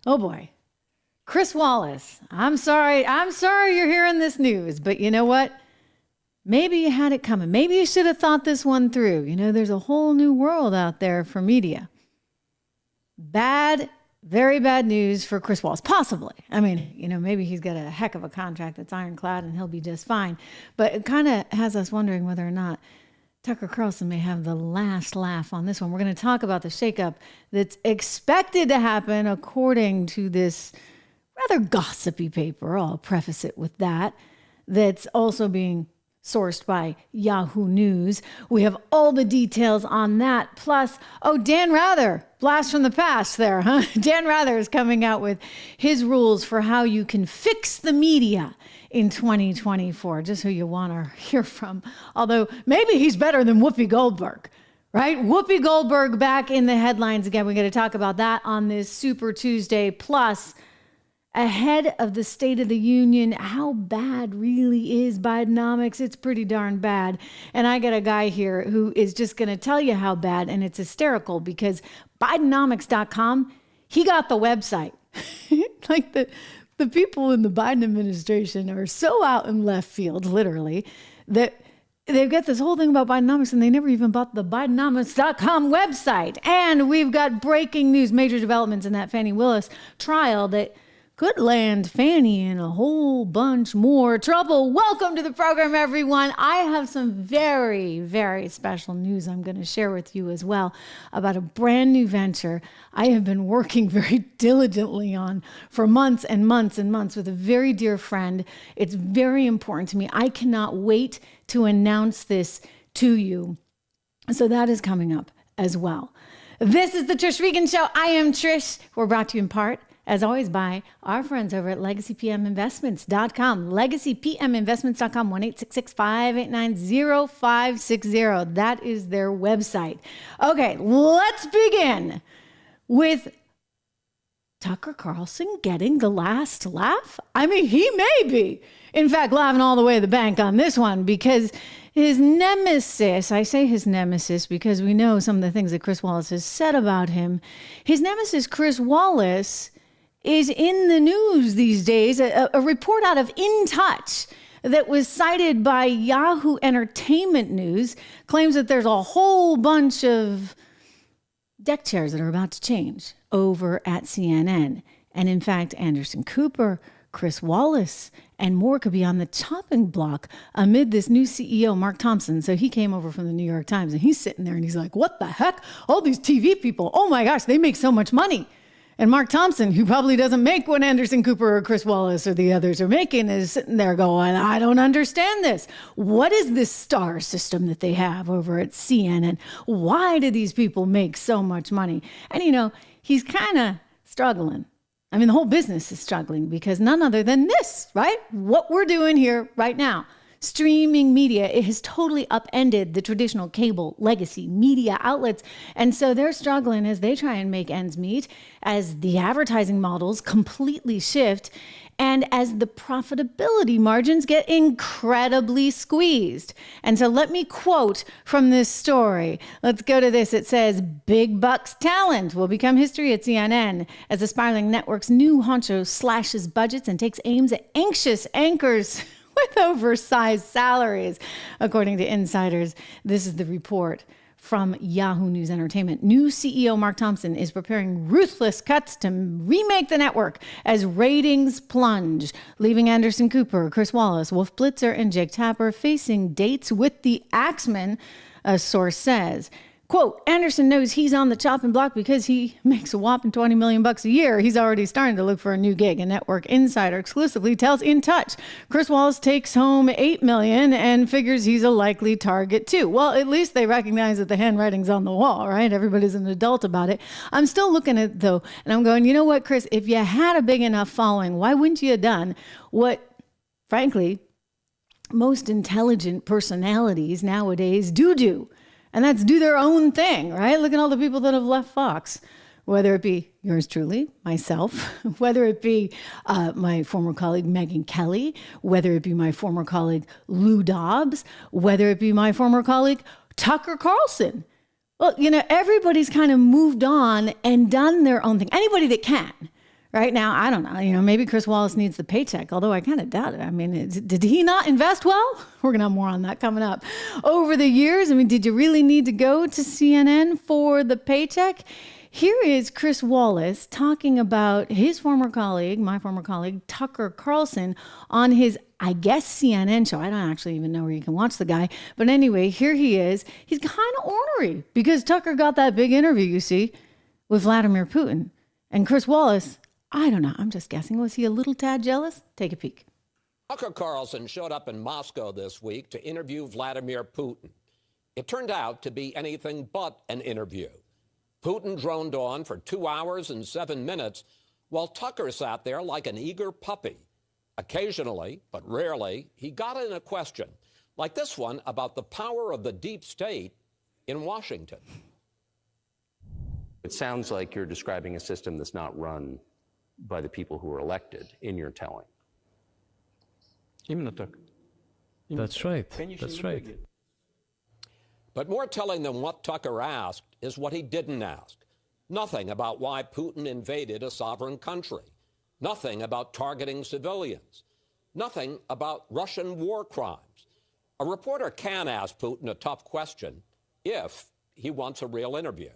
Oh boy. Chris Wallace. I'm sorry you're hearing this news, but you know what? Maybe you had it coming. Maybe you should have thought this one through. You know, there's a whole new world out there for media. Bad, very bad news for Chris Wallace, possibly. I mean, you know, maybe he's got a heck of a contract that's ironclad and he'll be just fine. But it kind of has us wondering whether or not Tucker Carlson may have the last laugh on this one. We're going to talk about the shakeup that's expected to happen according to this rather gossipy paper. I'll preface it with that. That's also being sourced by Yahoo News. We have all the details on that. Plus, Dan Rather, blast from the past there, huh? Dan Rather is coming out with his rules for how you can fix the media in 2024. Just who you want to hear from. Although maybe he's better than Whoopi Goldberg, right? Whoopi Goldberg back in the headlines again. We're going to talk about that on this Super Tuesday. Plus, ahead of the State of the Union, how bad really is Bidenomics? It's pretty darn bad. And I got a guy here who is just going to tell you how bad, and it's hysterical because Bidenomics.com, he got the website. Like the people in the Biden administration are so out in left field, literally, that they've got this whole thing about Bidenomics and they never even bought the Bidenomics.com website. And we've got breaking news, major developments in that Fani Willis trial that could land Fani in a whole bunch more trouble. Welcome to the program, everyone. I have some very, very special news I'm going to share with you as well about a brand new venture I have been working very diligently on for months and months and months with a very dear friend. It's very important to me. I cannot wait to announce this to you. So that is coming up as well. This is the Trish Regan Show. I am Trish. We're brought to you in part, as always, by our friends over at LegacyPMInvestments.com. LegacyPMInvestments.com, 1-866-589-0560. That is their website. Okay, let's begin with Tucker Carlson getting the last laugh. I mean, he may be, in fact, laughing all the way to the bank on this one because his nemesis, I say his nemesis because we know some of the things that Chris Wallace has said about him. His nemesis, Chris Wallace, is in the news these days. A report out of In Touch that was cited by Yahoo Entertainment News claims that there's a whole bunch of deck chairs that are about to change over at CNN. And in fact, Anderson Cooper, Chris Wallace, and more could be on the chopping block amid this new CEO, Mark Thompson. So he came over from the New York Times and he's sitting there and he's like, what the heck? All these TV people, oh my gosh, they make so much money. And Mark Thompson, who probably doesn't make what Anderson Cooper or Chris Wallace or the others are making, is sitting there going, I don't understand this. What is this star system that they have over at CNN? Why do these people make so much money? And, you know, he's kind of struggling. I mean, the whole business is struggling because none other than this, right? What we're doing here right now. Streaming media, it has totally upended the traditional cable legacy media outlets. And so they're struggling as they try and make ends meet, as the advertising models completely shift, and as the profitability margins get incredibly squeezed. And so let me quote from this story. Let's go to this. It says, big bucks talent will become history at CNN as the spiraling network's new honcho slashes budgets and takes aims at anxious anchors with oversized salaries. According to insiders, this is the report from Yahoo News Entertainment. New CEO Mark Thompson is preparing ruthless cuts to remake the network as ratings plunge, leaving Anderson Cooper, Chris Wallace, Wolf Blitzer, and Jake Tapper facing dates with the Axemen, a source says. Quote, Anderson knows he's on the chopping block because he makes a whopping $20 million a year. He's already starting to look for a new gig. A network insider exclusively tells In Touch Chris Wallace takes home $8 million and figures he's a likely target too. Well, at least they recognize that the handwriting's on the wall, right? Everybody's an adult about it. I'm still looking at it though, and I'm going, you know what, Chris, if you had a big enough following, why wouldn't you have done what, frankly, most intelligent personalities nowadays do? And that's do their own thing, right? Look at all the people that have left Fox, whether it be yours truly, myself, whether it be my former colleague, Megyn Kelly, whether it be my former colleague, Lou Dobbs, whether it be my former colleague, Tucker Carlson. Well, everybody's kind of moved on and done their own thing. Anybody that can. Right now, I don't know, maybe Chris Wallace needs the paycheck, although I kind of doubt it. I mean, did he not invest well? We're going to have more on that coming up. Over the years, I mean, did you really need to go to CNN for the paycheck? Here is Chris Wallace talking about his former colleague, my former colleague, Tucker Carlson, on his, I guess, CNN show. I don't actually even know where you can watch the guy. But anyway, here he is. He's kind of ornery because Tucker got that big interview, you see, with Vladimir Putin. And Chris Wallace, I don't know. I'm just guessing. Was he a little tad jealous? Take a peek. Tucker Carlson showed up in Moscow this week to interview Vladimir Putin. It turned out to be anything but an interview. Putin droned on for 2 hours and 7 minutes, while Tucker sat there like an eager puppy. Occasionally, but rarely, he got in a question, like this one about the power of the deep state in Washington. It sounds like you're describing a system that's not run by the people who were elected in your telling. That's right. That's right. But more telling than what Tucker asked is what he didn't ask. Nothing about why Putin invaded a sovereign country. Nothing about targeting civilians. Nothing about Russian war crimes. A reporter can ask Putin a tough question if he wants a real interview.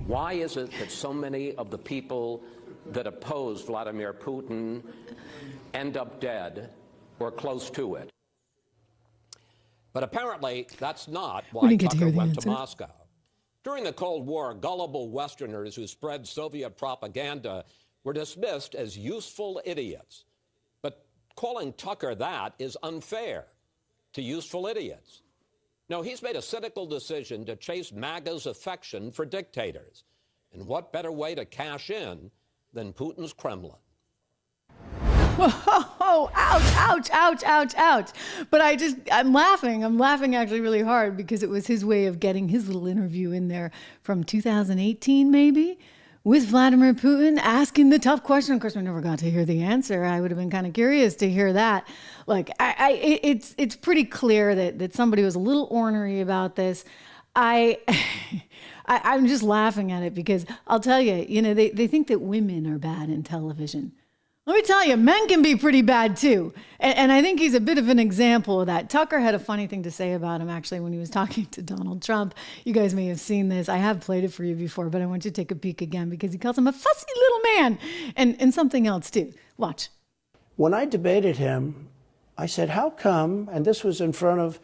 Why is it that so many of the people that oppose Vladimir Putin end up dead or close to it? But apparently, that's not why Tucker went to Moscow. During the Cold War, gullible Westerners who spread Soviet propaganda were dismissed as useful idiots. But calling Tucker that is unfair to useful idiots. No, he's made a cynical decision to chase MAGA's affection for dictators. And what better way to cash in than Putin's Kremlin? Whoa, ouch, ouch, ouch, ouch, ouch. But I'm laughing. I'm laughing actually really hard because it was his way of getting his little interview in there from 2018, maybe, with Vladimir Putin, asking the tough question. Of course, we never got to hear the answer. I would have been kind of curious to hear that. Like, it's pretty clear that somebody was a little ornery about this. I'm just laughing at it because I'll tell you, they think that women are bad in television. Let me tell you, men can be pretty bad too. And I think he's a bit of an example of that. Tucker had a funny thing to say about him, actually, when he was talking to Donald Trump. You guys may have seen this. I have played it for you before, but I want you to take a peek again because he calls him a fussy little man and something else too. Watch. When I debated him, I said, how come, and this was in front of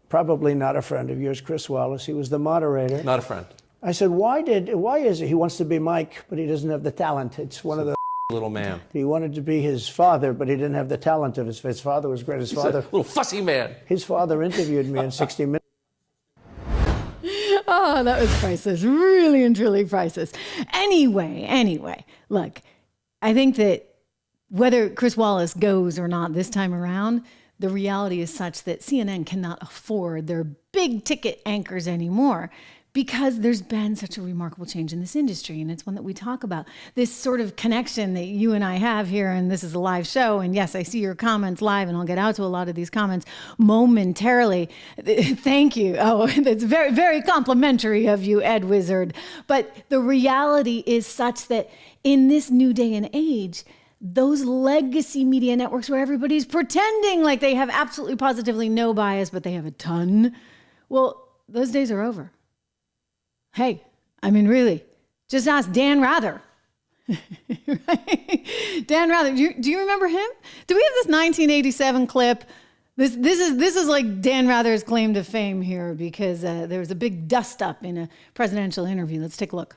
probably not a friend of yours, Chris Wallace. He was the moderator. Not a friend. I said, why is it he wants to be Mike, but he doesn't have the talent? It's one of the little man. He wanted to be his father, but he didn't have the talent of his father was great. His father, little fussy man. His father interviewed me in 60 Minutes. Oh, that was priceless. Really and truly priceless. Anyway, look, I think that whether Chris Wallace goes or not this time around, the reality is such that CNN cannot afford their big ticket anchors anymore because there's been such a remarkable change in this industry. And it's one that we talk about, this sort of connection that you and I have here. And this is a live show. And yes, I see your comments live and I'll get out to a lot of these comments momentarily. Thank you. Oh, that's very, very complimentary of you, Ed Wizard. But the reality is such that in this new day and age, those legacy media networks where everybody's pretending like they have absolutely positively no bias, but they have a ton. Well, those days are over. Hey, I mean, really, just ask Dan Rather. Right? Dan Rather, do you remember him? Do we have this 1987 clip? This is like Dan Rather's claim to fame here because there was a big dust up in a presidential interview. Let's take a look.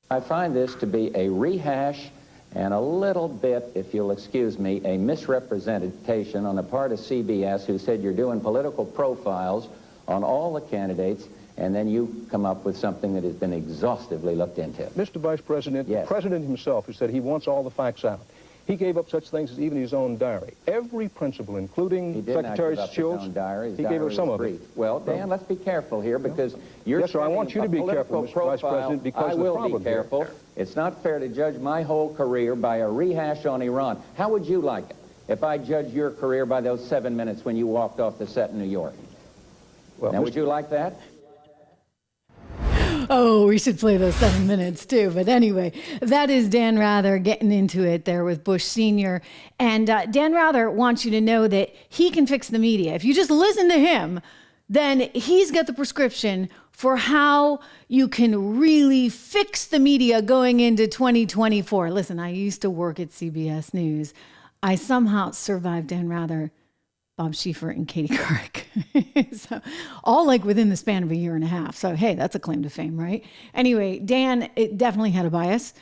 I find this to be a rehash and a little bit, if you'll excuse me, a misrepresentation on the part of CBS, who said you're doing political profiles on all the candidates, and then you come up with something that has been exhaustively looked into. Mr. Vice President, yes. The President himself, who said he wants all the facts out, he gave up such things as even his own diary. Every principal, including Secretary Schultz, he gave up some of it. Well, Dan, let's be careful here because you're yes, sir, I want you to be careful, Mr. Vice President, because of the problem. I will be careful. Here. It's not fair to judge my whole career by a rehash on Iran. How would you like it if I judged your career by those 7 minutes when you walked off the set in New York? Well, now, would you like that? Oh, we should play those 7 minutes too. But anyway, that is Dan Rather getting into it there with Bush Sr. And Dan Rather wants you to know that he can fix the media. If you just listen to him, then he's got the prescription for how you can really fix the media going into 2024. Listen, I used to work at CBS News. I somehow survived Dan Rather, Bob Schieffer, and Katie Couric. So, all like within the span of a year and a half. So, hey, that's a claim to fame, right? Anyway, Dan, it definitely had a bias.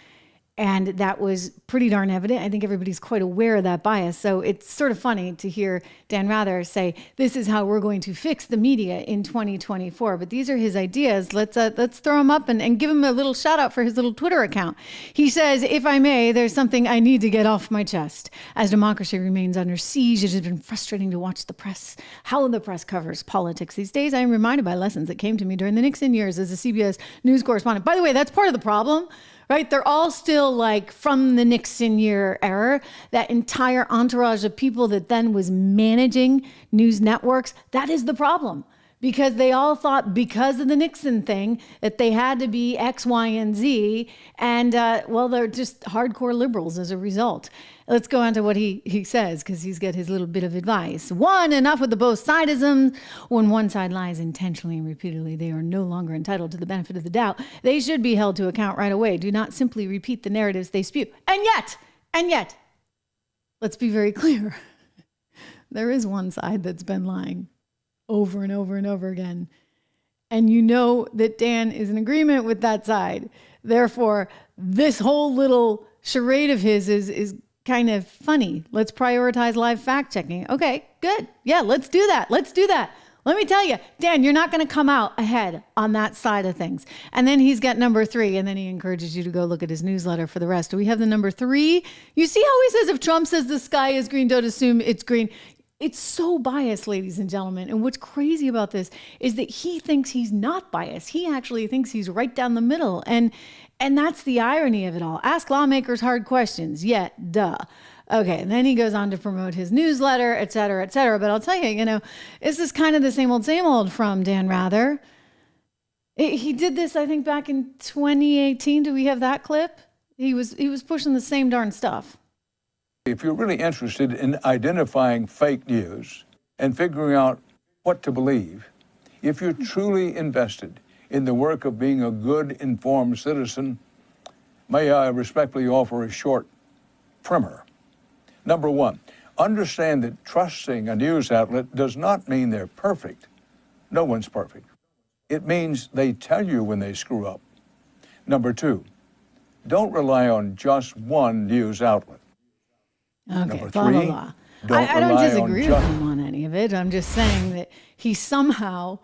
And that was pretty darn evident. I think everybody's quite aware of that bias. So it's sort of funny to hear Dan Rather say, this is how we're going to fix the media in 2024. But these are his ideas. Let's throw him up and give him a little shout out for his little Twitter account. He says, if I may, there's something I need to get off my chest. As democracy remains under siege, it has been frustrating to watch the press, how the press covers politics these days. I am reminded by lessons that came to me during the Nixon years as a CBS News correspondent. By the way, that's part of the problem. Right? They're all still like from the Nixon year era, that entire entourage of people that then was managing news networks. That is the problem, because they all thought because of the Nixon thing that they had to be X, Y, and Z. And well, they're just hardcore liberals as a result. Let's go on to what he says, because he's got his little bit of advice. 1, enough with the both sidism. When one side lies intentionally and repeatedly, they are no longer entitled to the benefit of the doubt. They should be held to account right away. Do not simply repeat the narratives they spew. And yet, let's be very clear. There is one side that's been lying over and over and over again. And you know that Dan is in agreement with that side. Therefore, this whole little charade of his is kind of funny. Let's prioritize live fact checking. Okay, good. Yeah, let's do that. Let me tell you, Dan, you're not going to come out ahead on that side of things. And then he's got number 3, and then he encourages you to go look at his newsletter for the rest. Do we have the number 3? You see how he says if Trump says the sky is green, don't assume it's green. It's so biased, ladies and gentlemen. And what's crazy about this is that he thinks he's not biased. He actually thinks he's right down the middle. And that's the irony of it all. Ask lawmakers hard questions. Yeah, duh. Okay, and then he goes on to promote his newsletter, et cetera, et cetera. But I'll tell you, this is kind of the same old from Dan Rather. He did this, I think, back in 2018. Do we have that clip? He was pushing the same darn stuff. If you're really interested in identifying fake news and figuring out what to believe, if you're truly invested in the work of being a good, informed citizen, may I respectfully offer a short primer. Number 1, understand that trusting a news outlet does not mean they're perfect. No one's perfect. It means they tell you when they screw up. Number 2, don't rely on just one news outlet. Okay, Number 3, blah, blah, blah. I don't disagree with him on any of it. I'm just saying that he somehow,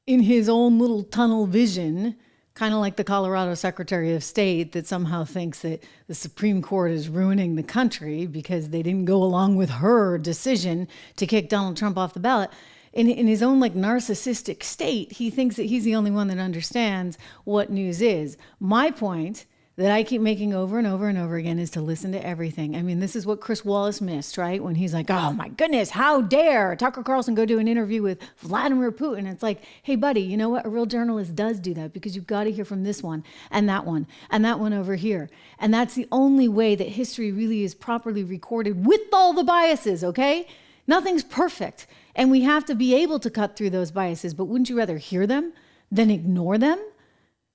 in his own little tunnel vision, kind of like the Colorado Secretary of State that somehow thinks that the Supreme Court is ruining the country because they didn't go along with her decision to kick Donald Trump off the ballot. In his own like narcissistic state, he thinks that he's the only one that understands what news is. My point that I keep making over and over and over again is to listen to everything. I mean, this is what Chris Wallace missed, right? When he's like, oh my goodness, how dare Tucker Carlson go do an interview with Vladimir Putin? It's like, hey buddy, you know what? A real journalist does do that because you've got to hear from this one and that one over here. And that's the only way that history really is properly recorded with all the biases, okay? Nothing's perfect. And we have to be able to cut through those biases, but wouldn't you rather hear them than ignore them?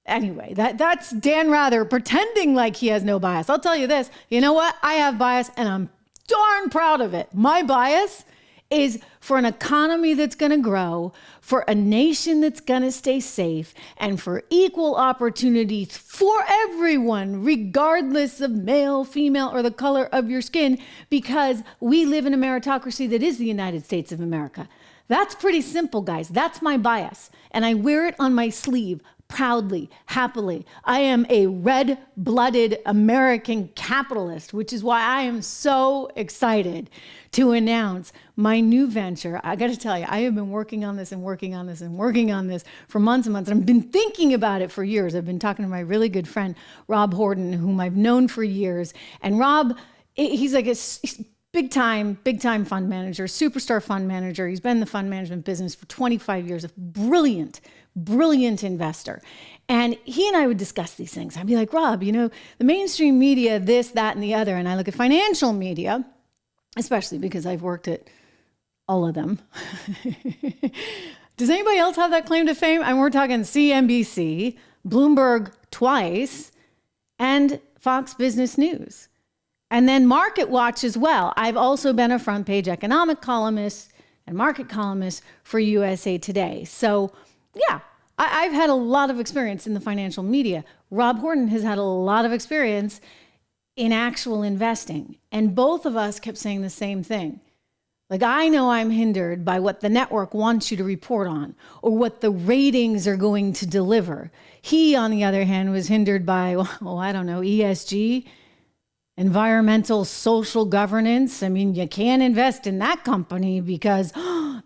Anyway, that's Dan Rather pretending like he has no bias. I'll tell you this, you know what? I have bias and I'm darn proud of it. My bias is for an economy that's going to grow, for a nation that's going to stay safe, and for equal opportunity for everyone, regardless of male, female, or the color of your skin, because we live in a meritocracy that is the United States of America. That's pretty simple, guys. That's my bias. And I wear it on my sleeve proudly, happily. I am a red-blooded American capitalist, which is why I am so excited to announce my new venture. I got to tell you, I have been working on this for months and months. And I've been thinking about it for years. I've been talking to my really good friend, Rob Horton, whom I've known for years. And Rob, he's like a big time fund manager, superstar fund manager. He's been in the fund management business for 25 years, a brilliant investor. And he and I would discuss these things. I'd be like, Rob, you know, the mainstream media, this, that, and the other. And I look at financial media, especially because I've worked at all of them. Does anybody else have that claim to fame? And we're talking CNBC, Bloomberg twice, and Fox Business News. And then Market Watch as well. I've also been a front page economic columnist and market columnist for USA Today. So yeah, I've had a lot of experience in the financial media. Rob Horton has had a lot of experience in actual investing. And both of us kept saying the same thing. Like, I know I'm hindered by what the network wants you to report on or what the ratings are going to deliver. He, on the other hand, was hindered by, I don't know, ESG, environmental, social governance. I mean, you can't invest in that company because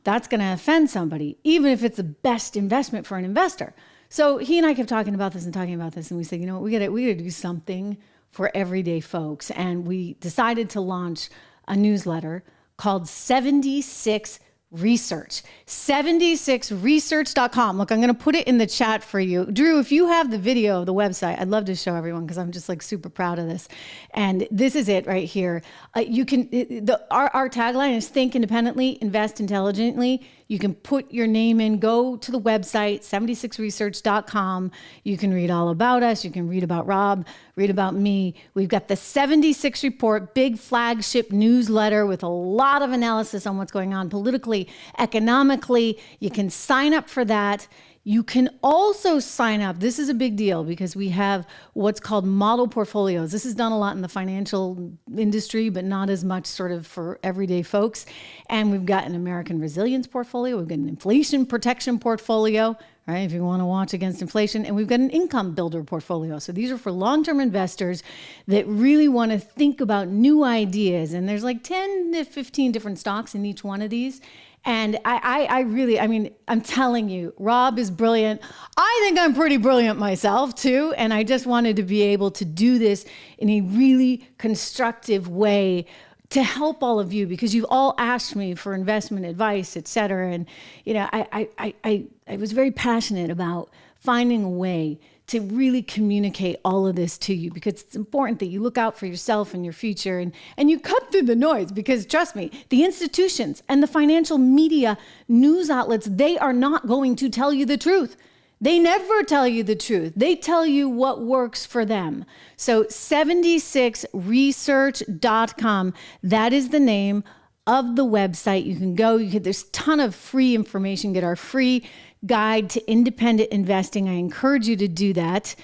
that's going to offend somebody, even if it's the best investment for an investor. So he and I kept talking about this, and we said, you know what, we got to do something for everyday folks. And we decided to launch a newsletter called 76 Research. 76research.com. Look, I'm going to put it in the chat for you. Drew, if you have the video of the website, I'd love to show everyone because I'm just like super proud of this. And this is it right here. You can, our tagline is think independently, invest intelligently. You can put your name in, go to the website, 76research.com. You can read all about us. You can read about Rob, read about me. We've got the 76 Report, big flagship newsletter with a lot of analysis on what's going on politically, economically. You can sign up for that. You can also sign up. This is a big deal because we have what's called model portfolios. This is done a lot in the financial industry, but not as much sort of for everyday folks. And we've got an American resilience portfolio. We've got an inflation protection portfolio, right? If you want to watch against inflation. And we've got an income builder portfolio. So these are for long-term investors that really want to think about new ideas. And there's like 10 to 15 different stocks in each one of these. And I'm telling you, Rob is brilliant. I think I'm pretty brilliant myself too. And I just wanted to be able to do this in a really constructive way to help all of you because you've all asked me for investment advice, et cetera. And, you know, I was very passionate about finding a way to really communicate all of this to you because it's important that you look out for yourself and your future and you cut through the noise because trust me, the institutions and the financial media news outlets, they are not going to tell you the truth. They never tell you the truth. They tell you what works for them. So 76research.com, that is the name of the website. You can go, there's a ton of free information. Get our free guide to independent investing. I encourage you to do that.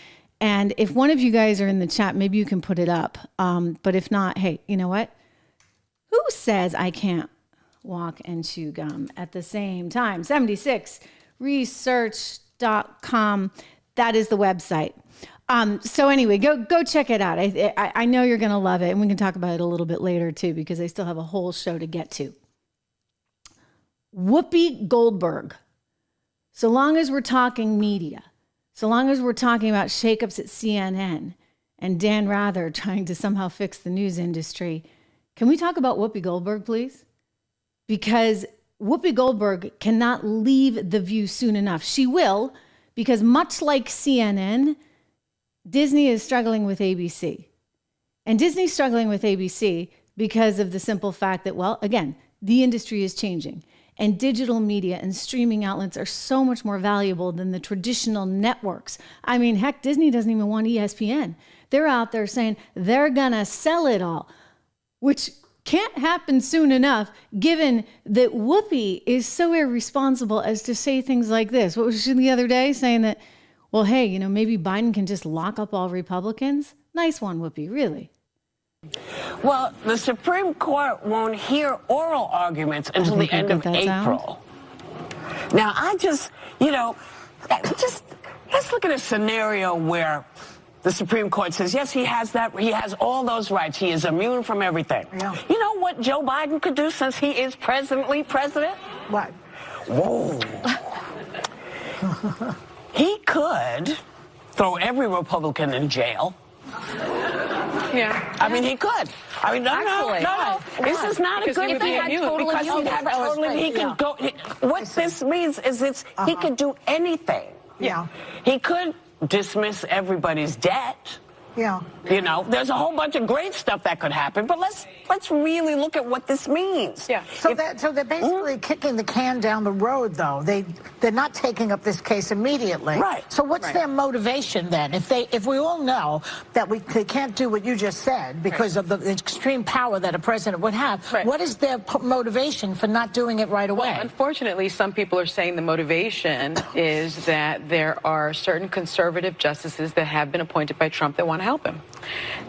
And if one of you guys are in the chat, maybe you can put it up. But if not, hey, you know what? Who says I can't walk and chew gum at the same time? 76research.com. That is the website. So anyway, go check it out. I know you're going to love it. And we can talk about it a little bit later too, because I still have a whole show to get to. Whoopi Goldberg. So long as we're talking media, so long as we're talking about shakeups at CNN and Dan Rather trying to somehow fix the news industry, can we talk about Whoopi Goldberg, please? Because Whoopi Goldberg cannot leave The View soon enough. She will, because much like CNN, Disney is struggling with ABC. And Disney's struggling with ABC because of the simple fact that, well, again, the industry is changing. And digital media and streaming outlets are so much more valuable than the traditional networks. I mean, heck, Disney doesn't even want ESPN. They're out there saying they're going to sell it all, which can't happen soon enough, given that Whoopi is so irresponsible as to say things like this. What was she the other day saying that, well, hey, you know, maybe Biden can just lock up all Republicans? Nice one, Whoopi, really. Well, the Supreme Court won't hear oral arguments until the end of April. Now, let's look at a scenario where the Supreme Court says, yes, he has all those rights. He is immune from everything. Yeah. You know what Joe Biden could do since he is presently president? What? Whoa. He could throw every Republican in jail. Yeah. I mean, he could. I mean, no. This is not a good thing. Because he'd have he could go. What this means is he could do anything. Yeah. He could dismiss everybody's debt. Yeah. You know, there's a whole bunch of great stuff that could happen, but let's really look at what this means. Yeah. So they're basically kicking the can down the road, though. They're not taking up this case immediately. Right. So what's their motivation then? If we all know that they can't do what you just said because of the extreme power that a president would have, what is their motivation for not doing it right away? Well, unfortunately, some people are saying the motivation is that there are certain conservative justices that have been appointed by Trump that want to help him.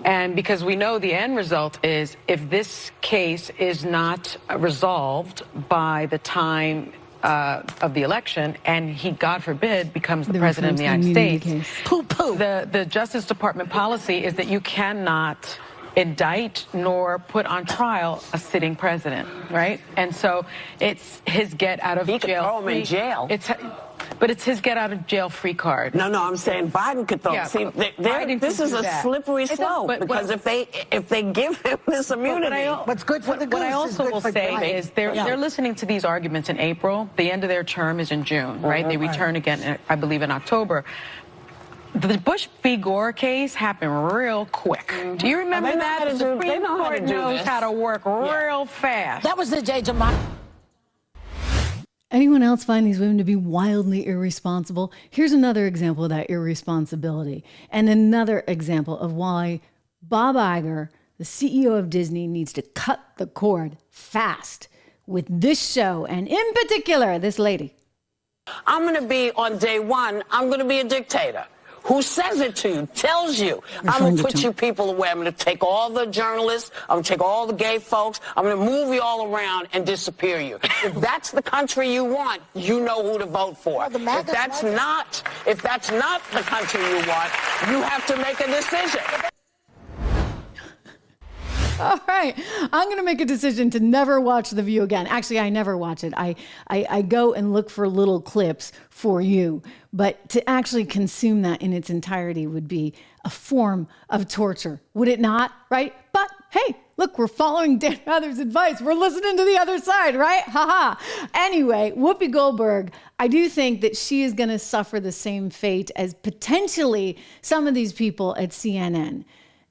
And because we know the end result is if this case is not resolved by the time of the election and he, God forbid, becomes the president of the United States, the Justice Department policy is that you cannot indict nor put on trial a sitting president, right? And so it's his get out of jail. He could throw him in jail. But it's his get out of jail free card. No, I'm saying Biden could throw. Yeah, See, this is a slippery slope because if they give him this immunity, what's good for the goose what I also will say is they're listening to these arguments in April. The end of their term is in June, right? They return again, I believe, in October. The Bush v. Gore case happened real quick. Do you remember that? The Supreme Court knows how to work real fast. That was the day Anyone else find these women to be wildly irresponsible? Here's another example of that irresponsibility, and another example of why Bob Iger, the CEO of Disney, needs to cut the cord fast with this show, and in particular, this lady. I'm going to be, on day one, I'm going to be a dictator. Who says it to you, tells you. I'm going to put you people away. I'm going to take all the journalists. I'm going to take all the gay folks. I'm going to move you all around and disappear you. If that's the country you want, you know who to vote for. If that's not the country you want, you have to make a decision. All right, I'm going to make a decision to never watch The View again. Actually, I never watch it. I go and look for little clips for you. But to actually consume that in its entirety would be a form of torture, would it not? Right? But hey, look, we're following Dan Rather's advice. We're listening to the other side, right? Ha ha. Anyway, Whoopi Goldberg, I do think that she is going to suffer the same fate as potentially some of these people at CNN.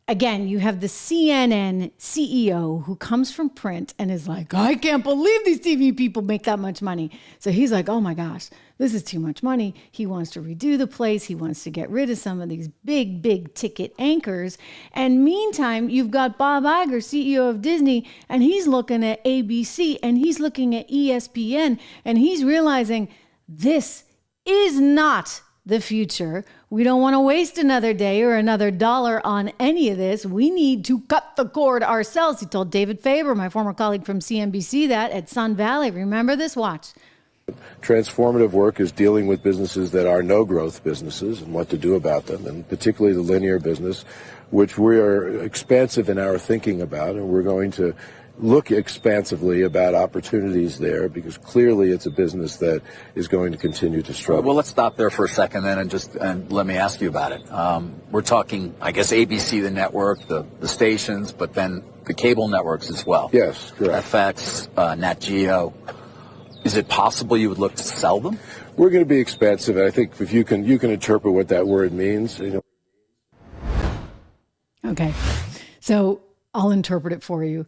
Again, you have the CNN CEO who comes from print and is like, I can't believe these TV people make that much money. So he's like, oh my gosh, this is too much money. He wants to redo the place. He wants to get rid of some of these big ticket anchors. And meantime, you've got Bob Iger, CEO of Disney, and he's looking at ABC and he's looking at ESPN and he's realizing this is not the future. We don't want to waste another day or another dollar on any of this. We need to cut the cord ourselves. He told David Faber, my former colleague from CNBC, that at Sun Valley. Remember this? Watch. Transformative work is dealing with businesses that are no-growth businesses and what to do about them, and particularly the linear business, which we are expansive in our thinking about, and we're going to look expansively about opportunities there because clearly it's a business that is going to continue to struggle. Well, let's stop there for a second then and let me ask you about it. We're talking, I guess, ABC, the network, the stations, but then the cable networks as well. Yes, correct. FX, Nat Geo. Is it possible you would look to sell them? We're going to be expansive. I think if you can interpret what that word means. Okay, so I'll interpret it for you.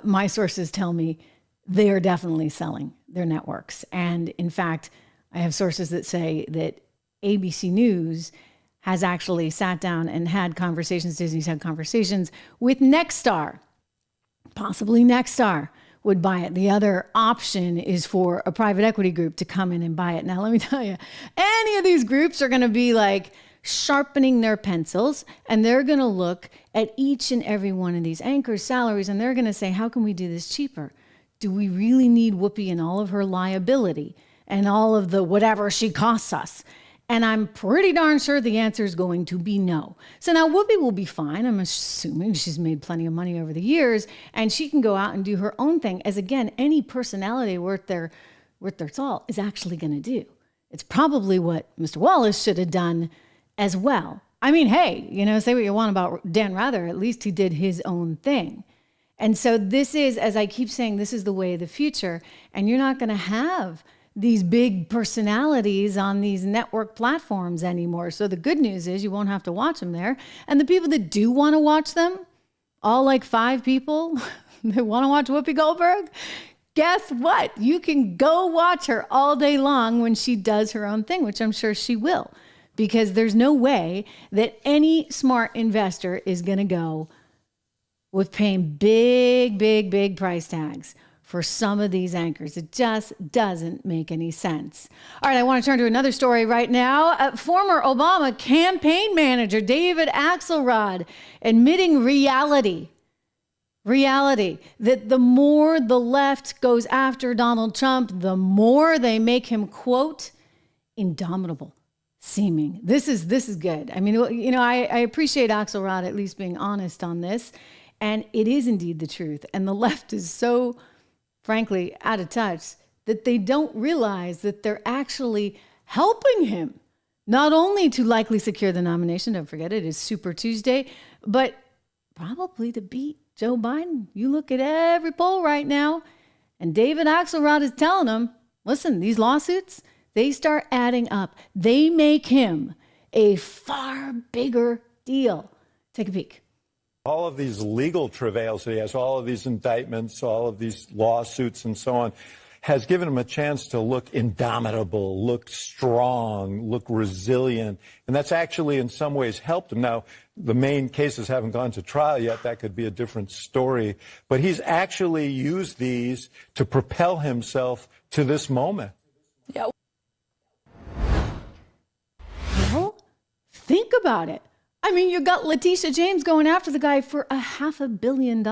My sources tell me they are definitely selling their networks. And in fact, I have sources that say that ABC News has actually sat down and had conversations, Disney's had conversations with Nexstar. Possibly Nexstar would buy it. The other option is for a private equity group to come in and buy it. Now, let me tell you, any of these groups are going to be like sharpening their pencils, and they're going to look at each and every one of these anchors' salaries, and they're going to say, how can we do this cheaper? Do we really need Whoopi and all of her liability and all of the whatever she costs us? And I'm pretty darn sure the answer is going to be no. So now Whoopi will be fine. I'm assuming she's made plenty of money over the years, and she can go out and do her own thing, as again, any personality worth their salt is actually going to do. It's probably what Mr. Wallace should have done as well. I mean, hey, say what you want about Dan Rather, at least he did his own thing. And so this is, as I keep saying, this is the way of the future. And you're not going to have these big personalities on these network platforms anymore. So the good news is you won't have to watch them there. And the people that do want to watch them, all like 5 people that want to watch Whoopi Goldberg, guess what? You can go watch her all day long when she does her own thing, which I'm sure she will, because there's no way that any smart investor is going to go with paying big price tags for some of these anchors. It just doesn't make any sense. All right, I want to turn to another story right now. Former Obama campaign manager David Axelrod admitting reality that the more the left goes after Donald Trump, the more they make him, quote, indomitable seeming. This is good. I mean, you know, I appreciate Axelrod at least being honest on this, and it is indeed the truth. And the left is so, frankly, out of touch that they don't realize that they're actually helping him not only to likely secure the nomination, don't forget it is Super Tuesday, but probably to beat Joe Biden. You look at every poll right now, and David Axelrod is telling them, listen, these lawsuits, they start adding up. They make him a far bigger deal. Take a peek. All of these legal travails that he has, all of these indictments, all of these lawsuits and so on, has given him a chance to look indomitable, look strong, look resilient. And that's actually in some ways helped him. Now, the main cases haven't gone to trial yet. That could be a different story. But he's actually used these to propel himself to this moment. Yeah. Well, think about it. I mean, you got Letitia James going after the guy for $500 million.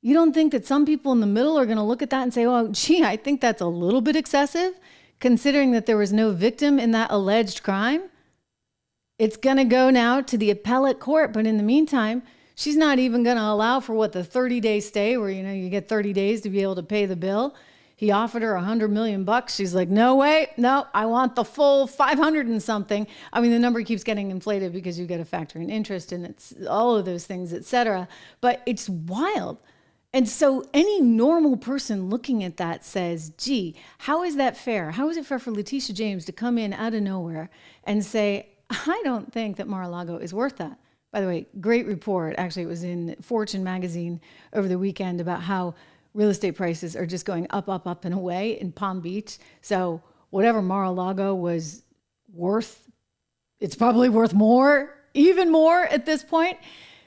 You don't think that some people in the middle are going to look at that and say, oh, gee, I think that's a little bit excessive, considering that there was no victim in that alleged crime? It's going to go now to the appellate court. But in the meantime, she's not even going to allow for what, the 30-day stay where, you know, you get 30 days to be able to pay the bill. He offered her $100 million. She's like, no way. No, I want the full 500 and something. I mean, the number keeps getting inflated because you got to factor in interest and it's all of those things, et cetera. But it's wild. And so any normal person looking at that says, gee, how is that fair? How is it fair for Letitia James to come in out of nowhere and say, I don't think that Mar-a-Lago is worth that? By the way, great report. Actually, it was in Fortune magazine over the weekend about how real estate prices are just going up and away in Palm Beach. So whatever Mar-a-Lago was worth, it's probably worth more, even more at this point.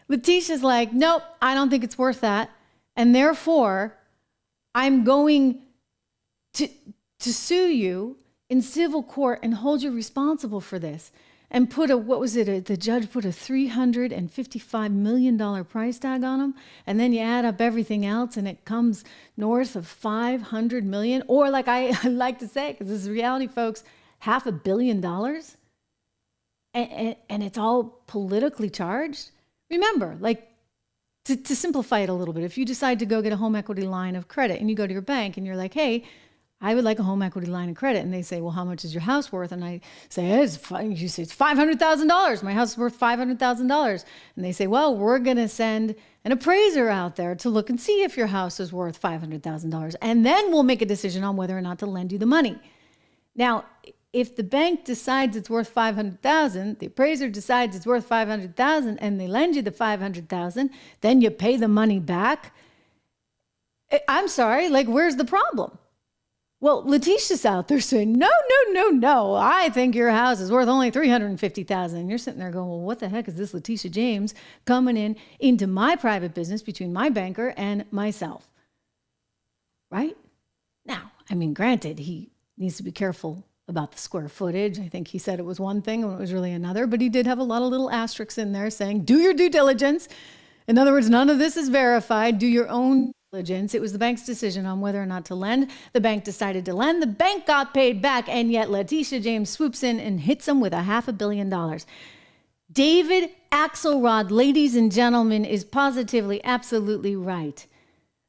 Letitia's like, nope, I don't think it's worth that. And therefore, I'm going to sue you in civil court and hold you responsible for this. And put the judge put a $355 million price tag on him. And then you add up everything else and it comes north of $500 million. Or like I like to say, because this is reality, folks, $500 million. And it's all politically charged. Remember, like, to simplify it a little bit, if you decide to go get a home equity line of credit and you go to your bank and you're like, hey, I would like a home equity line of credit. And they say, well, how much is your house worth? And I say, you say it's $500,000. My house is worth $500,000. And they say, well, we're going to send an appraiser out there to look and see if your house is worth $500,000. And then we'll make a decision on whether or not to lend you the money. Now, if the bank decides it's worth $500,000, the appraiser decides it's worth $500,000 and they lend you the $500,000, then you pay the money back. I'm sorry, like, where's the problem? Well, Letitia's out there saying, no. I think your house is worth only $350,000. And you're sitting there going, well, what the heck is this Letitia James coming into my private business between my banker and myself? Right? Now, I mean, granted, he needs to be careful about the square footage. I think he said it was one thing when it was really another, but he did have a lot of little asterisks in there saying, do your due diligence. In other words, none of this is verified. Do your own diligence. It was the bank's decision on whether or not to lend. The bank decided to lend. The bank got paid back, and yet Letitia James swoops in and hits him with $500 million. David Axelrod, ladies and gentlemen, is positively, absolutely right.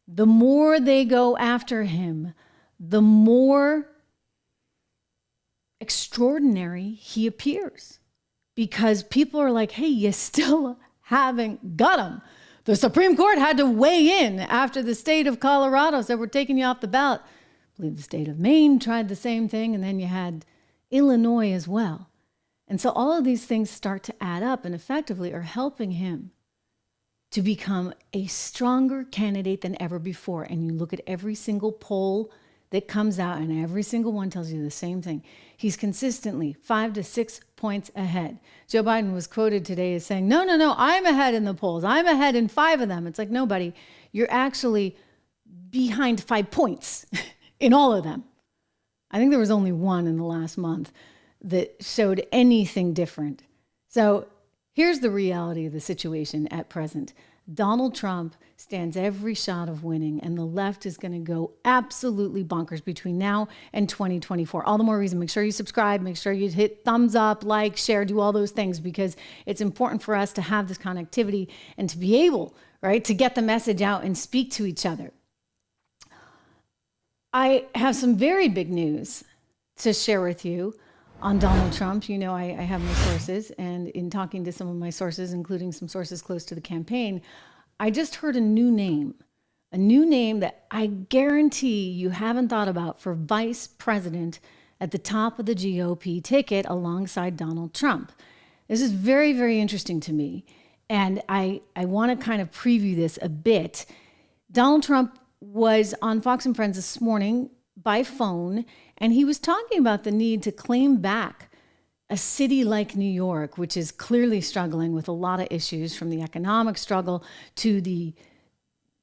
The more they go after him, the more extraordinary he appears. Because people are like, hey, you still haven't got him. The Supreme Court had to weigh in after the state of Colorado said we're taking you off the ballot. I believe the state of Maine tried the same thing, and then you had Illinois as well. And so all of these things start to add up and effectively are helping him to become a stronger candidate than ever before. And you look at every single poll that comes out, and every single one tells you the same thing. He's consistently 5 to 6 points ahead. Joe Biden was quoted today as saying, no, I'm ahead in the polls. I'm ahead in 5 of them. It's like, no, buddy, you're actually behind 5 points in all of them. I think there was only one in the last month that showed anything different. So here's the reality of the situation at present. Donald Trump stands every shot of winning, and the left is going to go absolutely bonkers between now and 2024. All the more reason, make sure you subscribe, make sure you hit thumbs up, like, share, do all those things, because it's important for us to have this connectivity and to be able, right, to get the message out and speak to each other. I have some very big news to share with you on Donald Trump. You know, I have my sources, and in talking to some of my sources, including some sources close to the campaign, I just heard a new name that I guarantee you haven't thought about for vice president at the top of the GOP ticket alongside Donald Trump. This is very, very interesting to me, and I want to kind of preview this a bit. Donald Trump was on Fox and Friends this morning by phone, and he was talking about the need to claim back a city like New York, which is clearly struggling with a lot of issues, from the economic struggle to the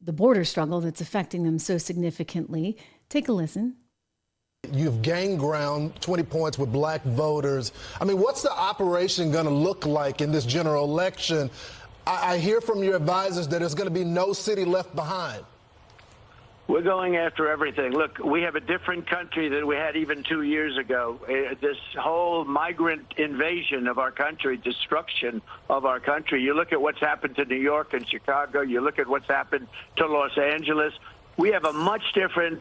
border struggle that's affecting them so significantly. Take a listen. You've gained ground, 20 points with black voters. I mean, what's the operation going to look like in this general election? I hear from your advisors that there's going to be no city left behind. We're going after everything. Look, we have a different country than we had even 2 years ago. This whole migrant invasion of our country, destruction of our country. You look at what's happened to New York and Chicago. You look at what's happened to Los Angeles. We have a much different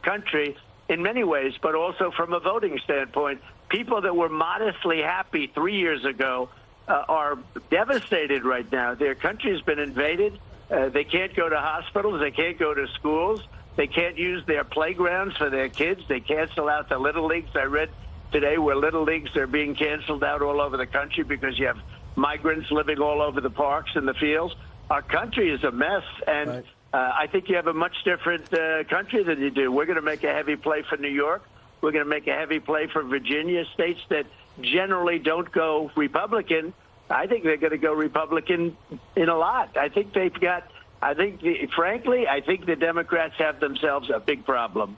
country in many ways, but also from a voting standpoint. People that were modestly happy 3 years ago are devastated right now. Their country has been invaded. They can't go to hospitals. They can't go to schools. They can't use their playgrounds for their kids. They cancel out the little leagues. I read today where little leagues are being canceled out all over the country because you have migrants living all over the parks and the fields. Our country is a mess, and right. I think you have a much different country than you do. We're going to make a heavy play for New York. We're going to make a heavy play for Virginia, states that generally don't go Republican. I think they're going to go Republican in a lot. I think they've got, frankly, I think the Democrats have themselves a big problem.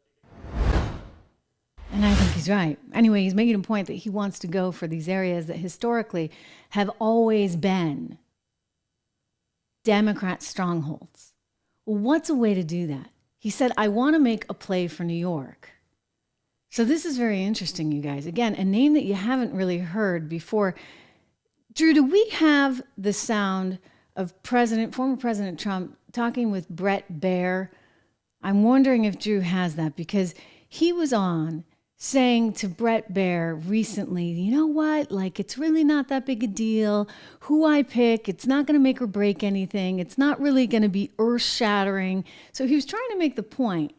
And I think he's right. Anyway, he's making a point that he wants to go for these areas that historically have always been Democrat strongholds. Well, what's a way to do that? He said, I want to make a play for New York. So this is very interesting, you guys. Again, a name that you haven't really heard before. Drew, do we have the sound of former President Trump talking with Brett Baer? I'm wondering if Drew has that, because he was on saying to Brett Baer recently, you know what, like, it's really not that big a deal. Who I pick, it's not going to make or break anything. It's not really going to be earth-shattering. So he was trying to make the point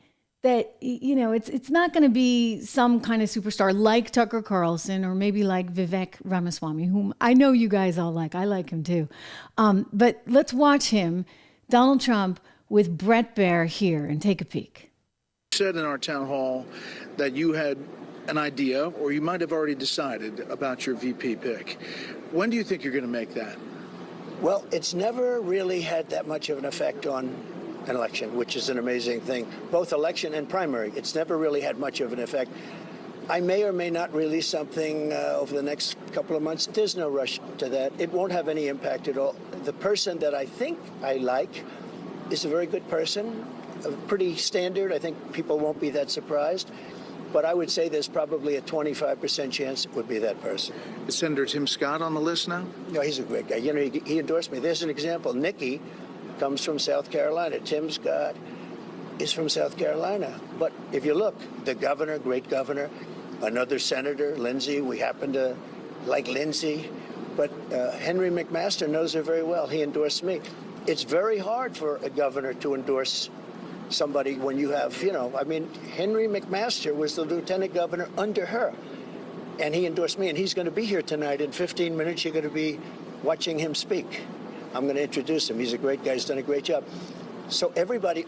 that, you know, it's not going to be some kind of superstar like Tucker Carlson or maybe like Vivek Ramaswamy, whom I know you guys all like. I like him too. But let's watch him, Donald Trump, with Brett Baer here, and take a peek. You said in our town hall that you had an idea, or you might have already decided about your VP pick. When do you think you're going to make that? Well, it's never really had that much of an effect on an election, which is an amazing thing. Both election and primary, it's never really had much of an effect. I may or may not release something over the next couple of months. There's no rush to that. It won't have any impact at all. The person that I think I like is a very good person, pretty standard. I think people won't be that surprised. But I would say there's probably a 25% chance it would be that person. Is Senator Tim Scott on the list now? No, he's a great guy. You know, he endorsed me. There's an example. Nikki comes from South Carolina. Tim Scott is from South Carolina. But if you look, the governor, great governor, another senator, Lindsey, we happen to like Lindsey. But Henry McMaster knows her very well. He endorsed me. it's very hard for a governor to endorse somebody when you have, Henry McMaster was the lieutenant governor under her, and he endorsed me, and he's going to be here tonight. In 15 minutes, you're going to be watching him speak. I'm going to introduce him. He's a great guy. He's done a great job. So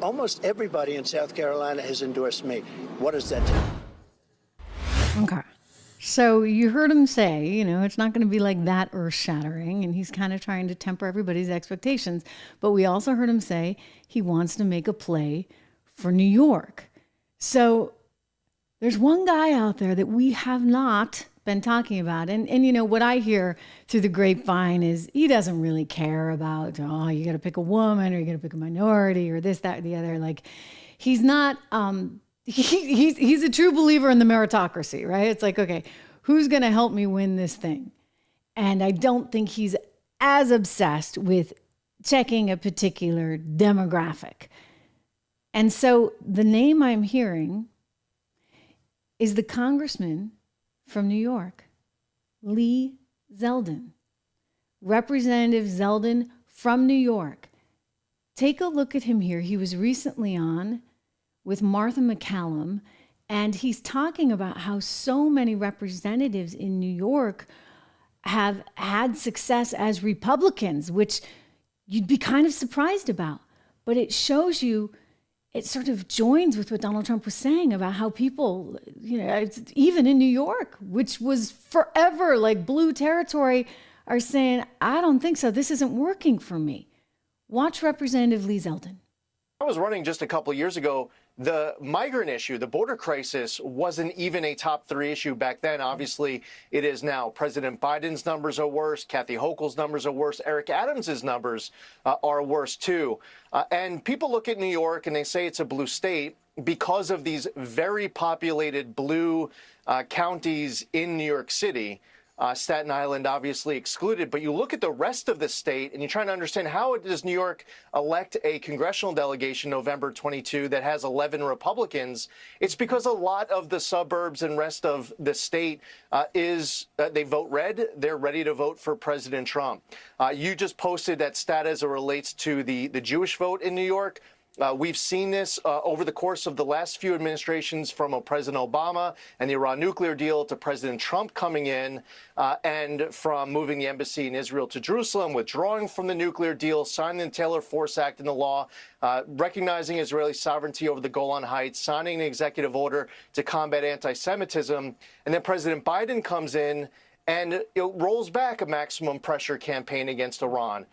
almost everybody in South Carolina has endorsed me. What does that do? Okay. So you heard him say, it's not going to be like that earth-shattering, and he's kind of trying to temper everybody's expectations. But we also heard him say he wants to make a play for New York. So there's one guy out there that we have not been talking about. And what I hear through the grapevine is he doesn't really care about, you got to pick a woman or you got to pick a minority or this, that, or the other. Like, he's not... He's a true believer in the meritocracy, right? It's like, okay, who's going to help me win this thing? And I don't think he's as obsessed with checking a particular demographic. And so the name I'm hearing is the congressman from New York, Lee Zeldin. Representative Zeldin from New York. Take a look at him here. He was recently on with Martha McCallum, and he's talking about how so many representatives in New York have had success as Republicans, which you'd be kind of surprised about. But it shows you, it sort of joins with what Donald Trump was saying about how people, even in New York, which was forever like blue territory, are saying, I don't think so. This isn't working for me. Watch Representative Lee Zeldin. I was running just a couple of years ago. The migrant issue, the border crisis, wasn't even a top 3 issue back then. Obviously, it is now. President Biden's numbers are worse. Kathy Hochul's numbers are worse. Eric Adams's numbers are worse, too. And people look at New York and they say it's a blue state because of these very populated blue counties in New York City. Staten Island obviously excluded, but you look at the rest of the state and you're trying to understand how does New York elect a congressional delegation November 22 that has 11 Republicans. It's because a lot of the suburbs and rest of the state they vote red. They're ready to vote for President Trump. You just posted that stat as it relates to the Jewish vote in New York. We've seen this over the course of the last few administrations, from President Obama and the Iran nuclear deal to President Trump coming in, and from moving the embassy in Israel to Jerusalem, withdrawing from the nuclear deal, signing the Taylor Force Act into law, recognizing Israeli sovereignty over the Golan Heights, signing an executive order to combat anti-Semitism. And then President Biden comes in and it rolls back a maximum pressure campaign against Iran,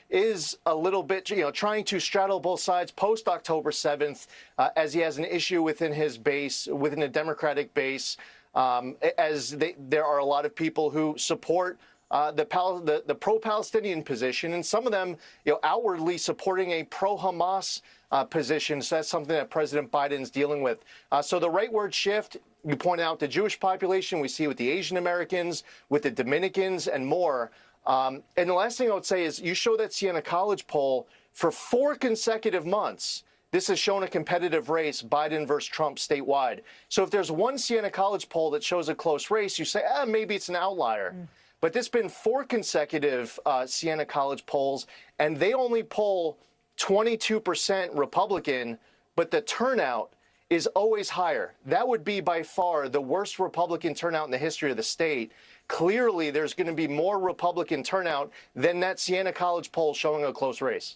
is a little bit, trying to straddle both sides post-October 7th, as he has an issue within his base, within the Democratic base, there are a lot of people who support the pro-Palestinian position, and some of them, outwardly supporting a pro-Hamas position. So that's something that President Biden's dealing with. So the rightward shift, you point out the Jewish population, we see with the Asian Americans, with the Dominicans, and more. And the last thing I would say is you show that Siena College poll for 4 consecutive months. This has shown a competitive race, Biden versus Trump statewide. So if there's one Siena College poll that shows a close race, you say, maybe it's an outlier. But there's been 4 consecutive Siena College polls, and they only poll 22% Republican, but the turnout is always higher. That would be by far the worst Republican turnout in the history of the state. Clearly, there's going to be more Republican turnout than that Siena College poll showing a close race.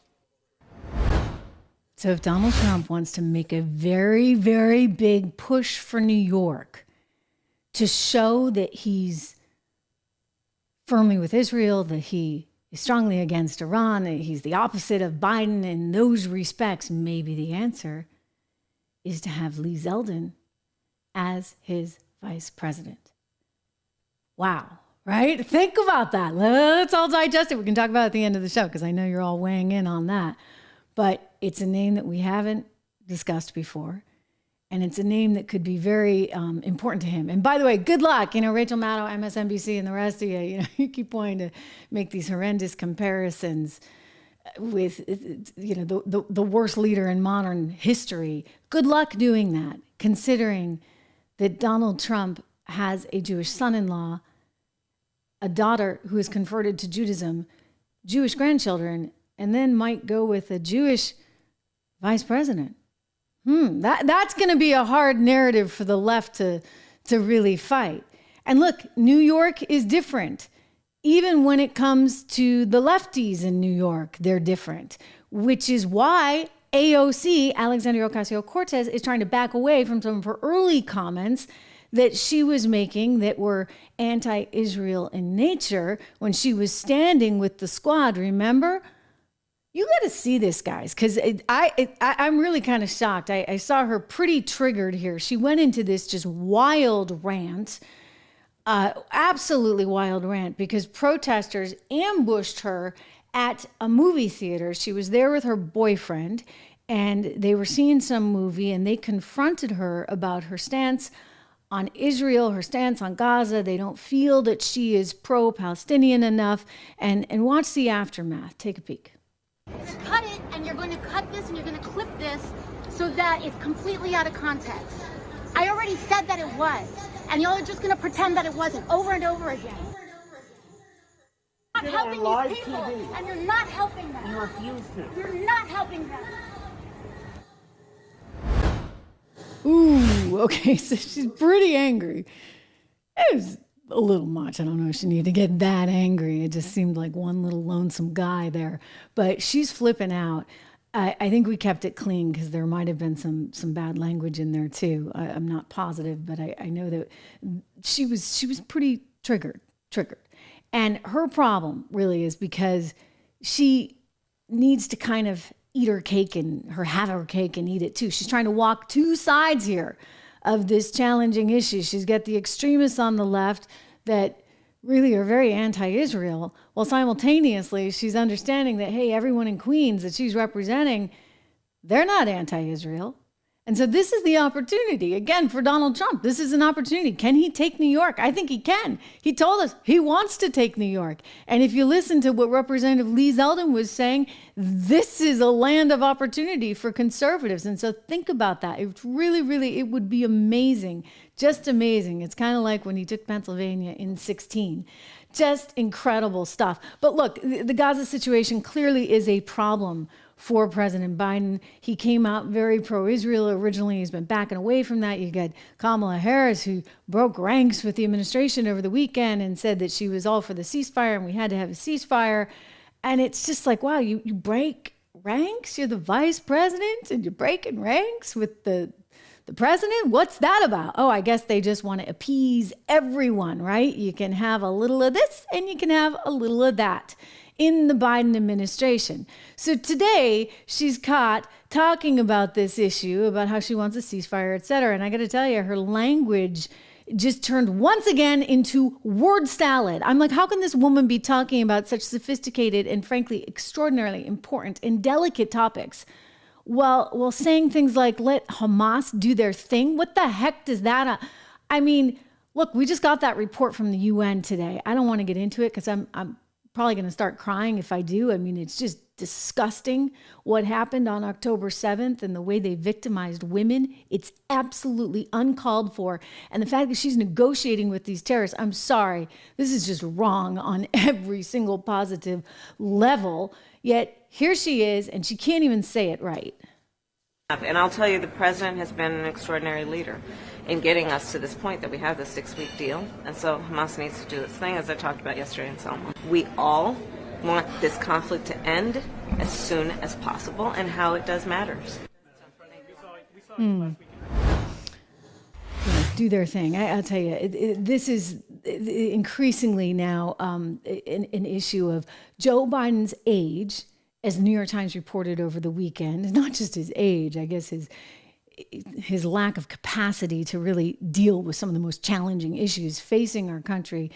So if Donald Trump wants to make a very, very big push for New York to show that he's firmly with Israel, that he is strongly against Iran, that he's the opposite of Biden in those respects, maybe the answer is to have Lee Zeldin as his vice president. Wow, right? Think about that. Let's all digest it. We can talk about it at the end of the show because I know you're all weighing in on that. But it's a name that we haven't discussed before. And it's a name that could be very important to him. And by the way, good luck. Rachel Maddow, MSNBC, and the rest of you, you keep wanting to make these horrendous comparisons with, the worst leader in modern history. Good luck doing that, considering that Donald Trump has a Jewish son-in-law, a daughter who is converted to Judaism, Jewish grandchildren, and then might go with a Jewish vice president. That's going to be a hard narrative for the left to really fight. And look, New York is different. Even when it comes to the lefties in New York, they're different, which is why AOC, Alexandria Ocasio-Cortez, is trying to back away from some of her early comments that she was making that were anti-Israel in nature when she was standing with the squad, remember? You got to see this, guys, because I'm really kind of shocked. I saw her pretty triggered here. She went into this just wild rant, absolutely wild rant, because protesters ambushed her at a movie theater. She was there with her boyfriend, and they were seeing some movie, and they confronted her about her stance on Israel, her stance on Gaza. They don't feel that she is pro-Palestinian enough. And watch the aftermath. Take a peek. Cut it, and you're going to cut this, and you're going to clip this so that it's completely out of context. I already said that it was, and y'all are just going to pretend that it wasn't over and over again. You're not helping these people, and you're not helping them. You refuse to. You're not helping them. Ooh, okay, so she's pretty angry. It was a little much. I don't know if she needed to get that angry. It just seemed like one little lonesome guy there. But she's flipping out. I think we kept it clean because there might have been some bad language in there too. I'm not positive, but I know that she was pretty triggered. And her problem really is because she needs to kind of have her cake and eat it too. She's trying to walk two sides here of this challenging issue. She's got the extremists on the left that really are very anti-Israel, while simultaneously she's understanding that, hey, everyone in Queens that she's representing, they're not anti-Israel. And so this is the opportunity, again, for Donald Trump. This is an opportunity. Can he take New York? I think he can. He told us he wants to take New York. And if you listen to what Representative Lee Zeldin was saying, this is a land of opportunity for conservatives. And so think about that. It's really, it would be amazing, just amazing. It's kind of like when he took Pennsylvania in 2016. Just incredible stuff. But look, the Gaza situation clearly is a problem for President Biden. He came out very pro-Israel originally. He's been backing away from that. You got Kamala Harris, who broke ranks with the administration over the weekend and said that she was all for the ceasefire and we had to have a ceasefire. And it's just like, wow, you break ranks? You're the vice president and you're breaking ranks with the president? What's that about? Oh, I guess they just want to appease everyone, right? You can have a little of this and you can have a little of that in the Biden administration. So today she's caught talking about this issue, about how she wants a ceasefire, et cetera. And I got to tell you, her language just turned once again into word salad. I'm like, how can this woman be talking about such sophisticated and frankly extraordinarily important and delicate topics while saying things like, let Hamas do their thing? What the heck does that? I mean, look, we just got that report from the UN today. I don't want to get into it because I'm probably going to start crying if I do. I mean, it's just disgusting what happened on October 7th and the way they victimized women. It's absolutely uncalled for. And the fact that she's negotiating with these terrorists, I'm sorry, this is just wrong on every single positive level. Yet here she is, and she can't even say it right. And I'll tell you, the president has been an extraordinary leader in getting us to this point that we have the 6-week deal. And so Hamas needs to do its thing, as I talked about yesterday in Selma. We all want this conflict to end as soon as possible, and how it does matters. Do their thing. I'll tell you, this is increasingly now an issue of Joe Biden's age, as the New York Times reported over the weekend. Not just his age, I guess his lack of capacity to really deal with some of the most challenging issues facing our country,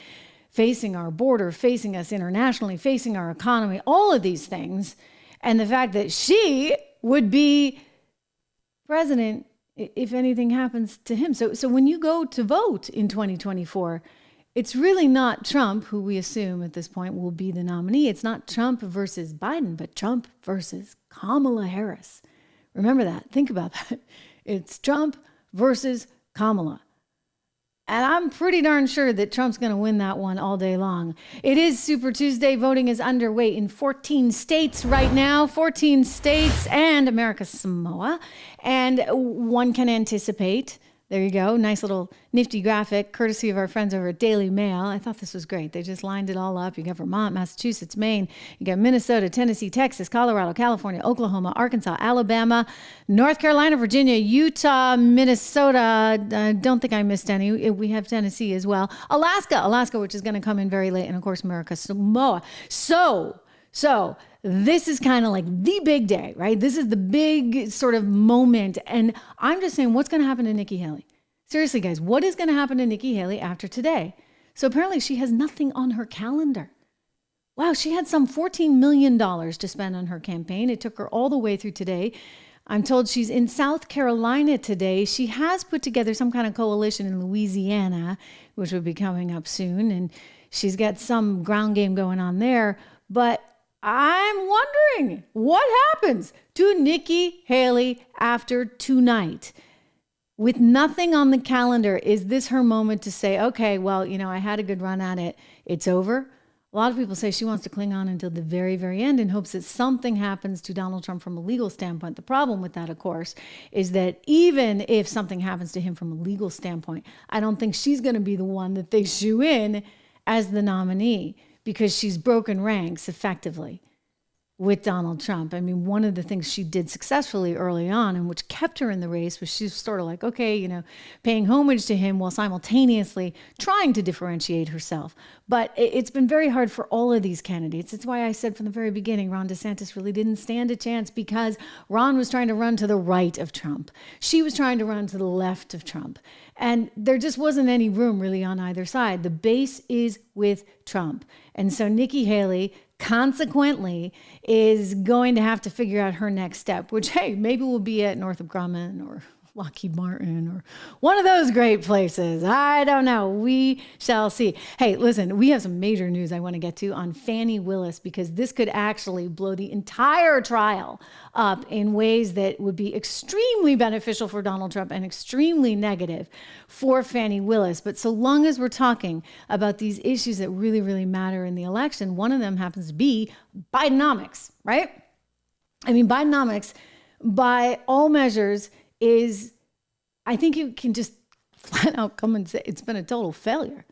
facing our border, facing us internationally, facing our economy, all of these things. And the fact that she would be president if anything happens to him. So when you go to vote in 2024, it's really not Trump, who we assume at this point will be the nominee. It's not Trump versus Biden, but Trump versus Kamala Harris. Remember that. Think about that. It's Trump versus Kamala. And I'm pretty darn sure that Trump's going to win that one all day long. It is Super Tuesday. Voting is underway in 14 states right now, 14 states and America's Samoa. And one can anticipate, there you go, nice little nifty graphic, courtesy of our friends over at Daily Mail. I thought this was great. They just lined it all up. You got Vermont, Massachusetts, Maine. You got Minnesota, Tennessee, Texas, Colorado, California, Oklahoma, Arkansas, Alabama, North Carolina, Virginia, Utah, Minnesota. I don't think I missed any. We have Tennessee as well. Alaska, which is going to come in very late. And, of course, America's Samoa. So this is kind of like the big day, right? This is the big sort of moment. And I'm just saying, what's going to happen to Nikki Haley? Seriously, guys, what is going to happen to Nikki Haley after today? So apparently she has nothing on her calendar. Wow, she had some $14 million to spend on her campaign. It took her all the way through today. I'm told she's in South Carolina today. She has put together some kind of coalition in Louisiana, which will be coming up soon. And she's got some ground game going on there. But I'm wondering what happens to Nikki Haley after tonight. With nothing on the calendar, is this her moment to say, okay, well, I had a good run at it. It's over. A lot of people say she wants to cling on until the very, very end in hopes that something happens to Donald Trump from a legal standpoint. The problem with that, of course, is that even if something happens to him from a legal standpoint, I don't think she's going to be the one that they shoe in as the nominee, because she's broken ranks effectively with Donald Trump. I mean, one of the things she did successfully early on, and which kept her in the race, was she's sort of like, okay, paying homage to him while simultaneously trying to differentiate herself. But it's been very hard for all of these candidates. It's why I said from the very beginning, Ron DeSantis really didn't stand a chance, because Ron was trying to run to the right of Trump. She was trying to run to the left of Trump. And there just wasn't any room really on either side. The base is with Trump. And so Nikki Haley, consequently, is going to have to figure out her next step, which, hey, maybe will be at Northrop Grumman or Lockheed Martin or one of those great places. I don't know. We shall see. Hey, listen, we have some major news I want to get to on Fani Willis, because this could actually blow the entire trial up in ways that would be extremely beneficial for Donald Trump and extremely negative for Fani Willis. But so long as we're talking about these issues that really, really matter in the election, one of them happens to be Bidenomics, right? I mean, Bidenomics, by all measures, is, I think you can just flat out come and say it's been a total failure.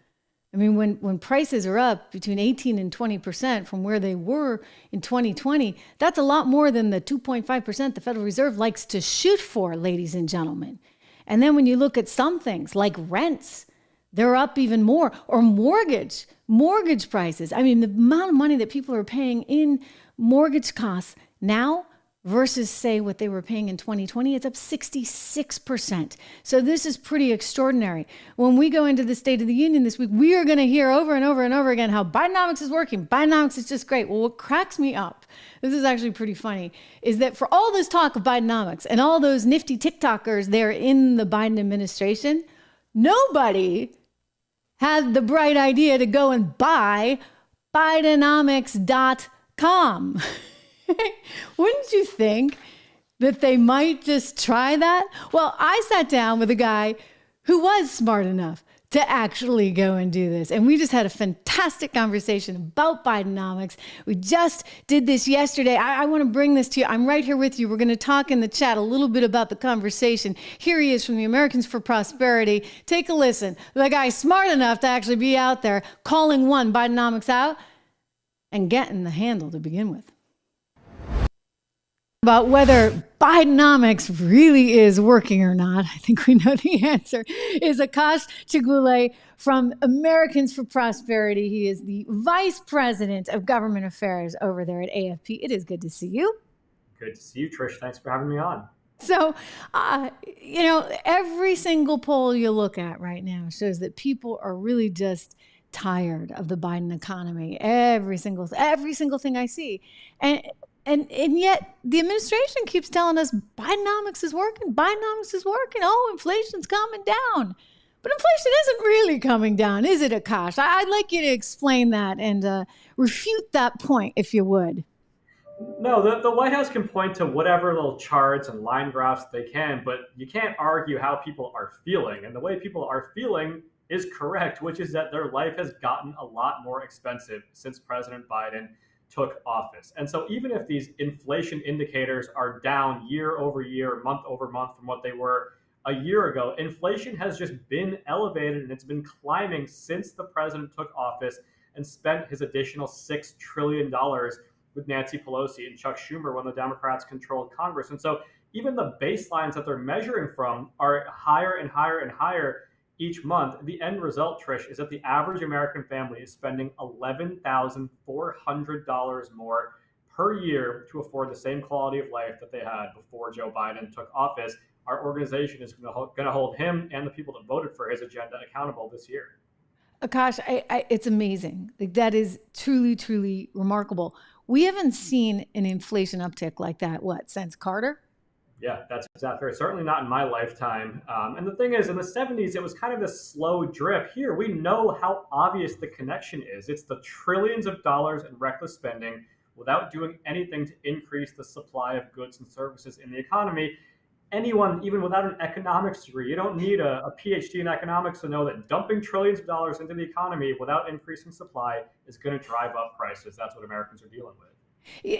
I mean, when prices are up between 18 and 20% from where they were in 2020, that's a lot more than the 2.5% the Federal Reserve likes to shoot for, ladies and gentlemen. And then when you look at some things like rents, they're up even more, or mortgage prices. I mean, the amount of money that people are paying in mortgage costs now versus, say, what they were paying in 2020, it's up 66%. So this is pretty extraordinary. When we go into the State of the Union this week, we are going to hear over and over and over again how Bidenomics is working. Bidenomics is just great. Well, what cracks me up, this is actually pretty funny, is that for all this talk of Bidenomics and all those nifty TikTokers there in the Biden administration, nobody had the bright idea to go and buy Bidenomics.com. Wouldn't you think that they might just try that? Well, I sat down with a guy who was smart enough to actually go and do this. And we just had a fantastic conversation about Bidenomics. We just did this yesterday. I want to bring this to you. I'm right here with you. We're going to talk in the chat a little bit about the conversation. Here he is from the Americans for Prosperity. Take a listen. The guy's smart enough to actually be out there calling one Bidenomics out and getting the handle to begin with. About whether Bidenomics really is working or not, I think we know the answer, is Akash Chigule from Americans for Prosperity. He is the Vice President of Government Affairs over there at AFP. It is good to see you. Good to see you, Trish. Thanks for having me on. So, every single poll you look at right now shows that people are really just tired of the Biden economy. Every single thing I see. And yet the administration keeps telling us Bidenomics is working. Bidenomics is working. Oh, inflation's coming down. But inflation isn't really coming down, is it, Akash? I'd like you to explain that and refute that point, if you would. No, the White House can point to whatever little charts and line graphs they can, but you can't argue how people are feeling. And the way people are feeling is correct, which is that their life has gotten a lot more expensive since President Biden took office. And so even if these inflation indicators are down year over year, month over month from what they were a year ago, inflation has just been elevated, and it's been climbing since the president took office and spent his additional $6 trillion with Nancy Pelosi and Chuck Schumer when the Democrats controlled Congress. And so even the baselines that they're measuring from are higher and higher and higher each month. The end result, Trish, is that the average American family is spending $11,400 more per year to afford the same quality of life that they had before Joe Biden took office. Our organization is going to hold him and the people that voted for his agenda accountable this year. Akash, it's amazing. Like, that is truly, truly remarkable. We haven't seen an inflation uptick like that, since Carter? Yeah, that's exactly right. Certainly not in my lifetime. And the thing is, in the 70s, it was kind of this slow drip. Here, we know how obvious the connection is. It's the trillions of dollars in reckless spending without doing anything to increase the supply of goods and services in the economy. Anyone, even without an economics degree, you don't need a PhD in economics to know that dumping trillions of dollars into the economy without increasing supply is going to drive up prices. That's what Americans are dealing with.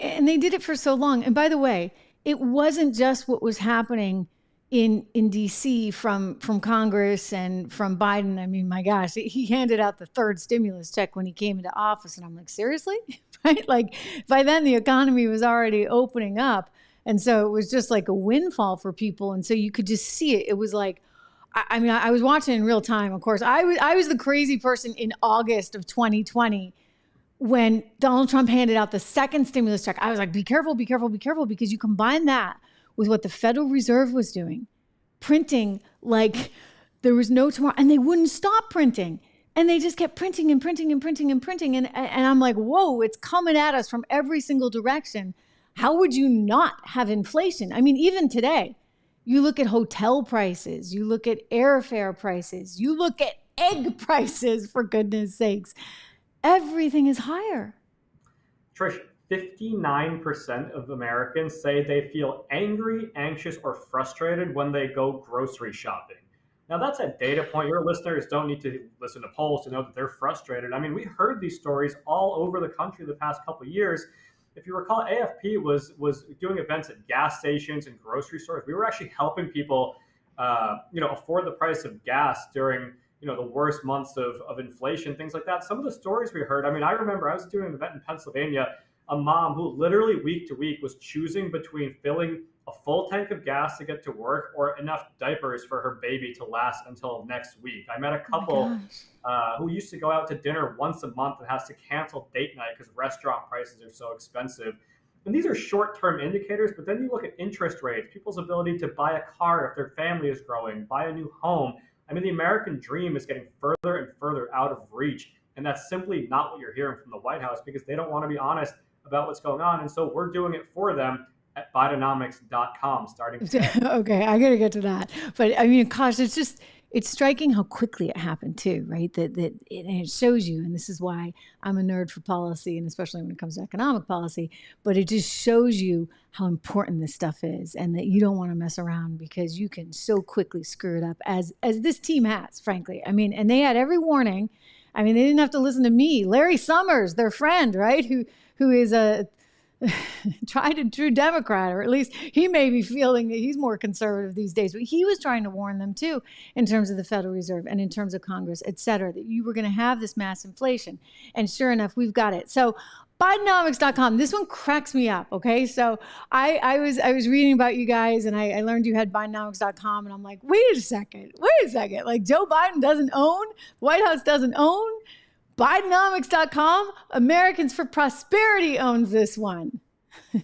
And they did it for so long. And by the way, it wasn't just what was happening in DC from Congress and from Biden. I mean, my gosh, he handed out the third stimulus check when he came into office. And I'm like, seriously? Right? Like, by then the economy was already opening up. And so it was just like a windfall for people. And so you could just see it. It was like, I mean, I was watching in real time, of course. I was the crazy person in August of 2020 when Donald Trump handed out the second stimulus check. I was like, be careful, be careful, be careful, because you combine that with what the Federal Reserve was doing, printing like there was no tomorrow, and they wouldn't stop printing. And they just kept printing and printing and printing and printing. And I'm like, whoa, it's coming at us from every single direction. How would you not have inflation? I mean, even today, you look at hotel prices, you look at airfare prices, you look at egg prices, for goodness sakes. Everything is higher. Trish, 59% of Americans say they feel angry, anxious, or frustrated when they go grocery shopping. Now, that's a data point. Your listeners don't need to listen to polls to know that they're frustrated. I mean, we heard these stories all over the country the past couple of years. If you recall, AFP was doing events at gas stations and grocery stores. We were actually helping people, afford the price of gas during, the worst months of inflation, things like that. Some of the stories we heard, I mean, I remember I was doing an event in Pennsylvania, a mom who literally week to week was choosing between filling a full tank of gas to get to work or enough diapers for her baby to last until next week. I met a couple who used to go out to dinner once a month and has to cancel date night because restaurant prices are so expensive. And these are short-term indicators, but then you look at interest rates, people's ability to buy a car if their family is growing, buy a new home. I mean, the American dream is getting further and further out of reach. And that's simply not what you're hearing from the White House because they don't want to be honest about what's going on. And so we're doing it for them at Bidenomics.com starting today. Okay, I got to get to that. But I mean, gosh, it's striking how quickly it happened too, right? And it shows you, and this is why I'm a nerd for policy, and especially when it comes to economic policy, but it just shows you how important this stuff is and that you don't want to mess around because you can so quickly screw it up as this team has, frankly. I mean, and they had every warning. I mean, they didn't have to listen to me. Larry Summers, their friend, right? Who is a tried and true Democrat, or at least he may be feeling that he's more conservative these days, but he was trying to warn them too in terms of the Federal Reserve and in terms of Congress, et cetera, that you were going to have this mass inflation. And sure enough, we've got it. So Bidenomics.com, this one cracks me up, okay? So I was reading about you guys and I learned you had Bidenomics.com and I'm like, wait a second. Like Joe Biden doesn't own, White House doesn't own Bidenomics.com. Americans for Prosperity owns this one.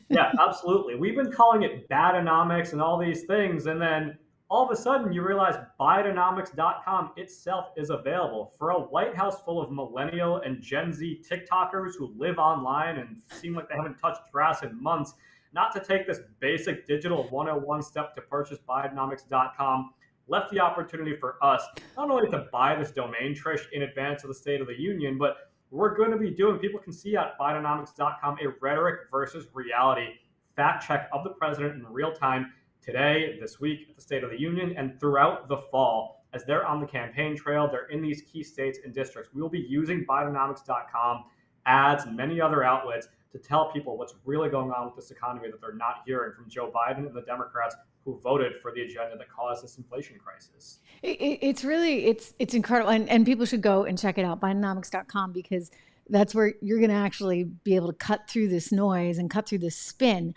Yeah, absolutely. We've been calling it Badenomics and all these things. And then all of a sudden you realize Bidenomics.com itself is available for a White House full of millennial and Gen Z TikTokers who live online and seem like they haven't touched grass in months. Not to take this basic digital 101 step to purchase Bidenomics.com left the opportunity for us not only to buy this domain, Trish, in advance of the State of the Union, but we're going to be doing, people can see at Bidenomics.com, a rhetoric versus reality fact check of the president in real time today, this week, at the State of the Union, and throughout the fall. as they're on the campaign trail, they're in these key states and districts. We will be using Bidenomics.com, ads, and many other outlets to tell people what's really going on with this economy that they're not hearing from Joe Biden and the Democrats who voted for the agenda that caused this inflation crisis. It's really, it's incredible. And people should go and check it out, Bidenomics.com, because that's where you're going to actually be able to cut through this noise and cut through this spin.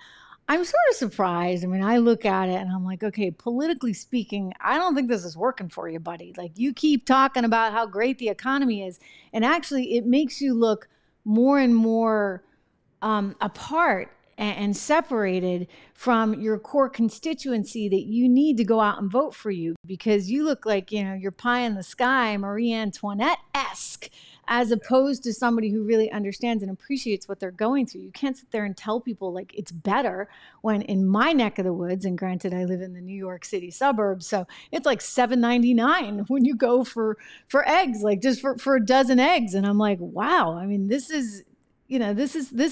I'm sort of surprised. I mean, I look at it and I'm like, okay, politically speaking, I don't think this is working for you, buddy. Like, you keep talking about how great the economy is, and actually it makes you look more and more apart and separated from your core constituency that you need to go out and vote for you, because you look like, you're pie in the sky, Marie Antoinette-esque, as opposed to somebody who really understands and appreciates what they're going through. You can't sit there and tell people like it's better when in my neck of the woods, and granted I live in the New York City suburbs, so it's like $7.99 when you go for eggs, like just for a dozen eggs. And I'm like, wow, I mean, this is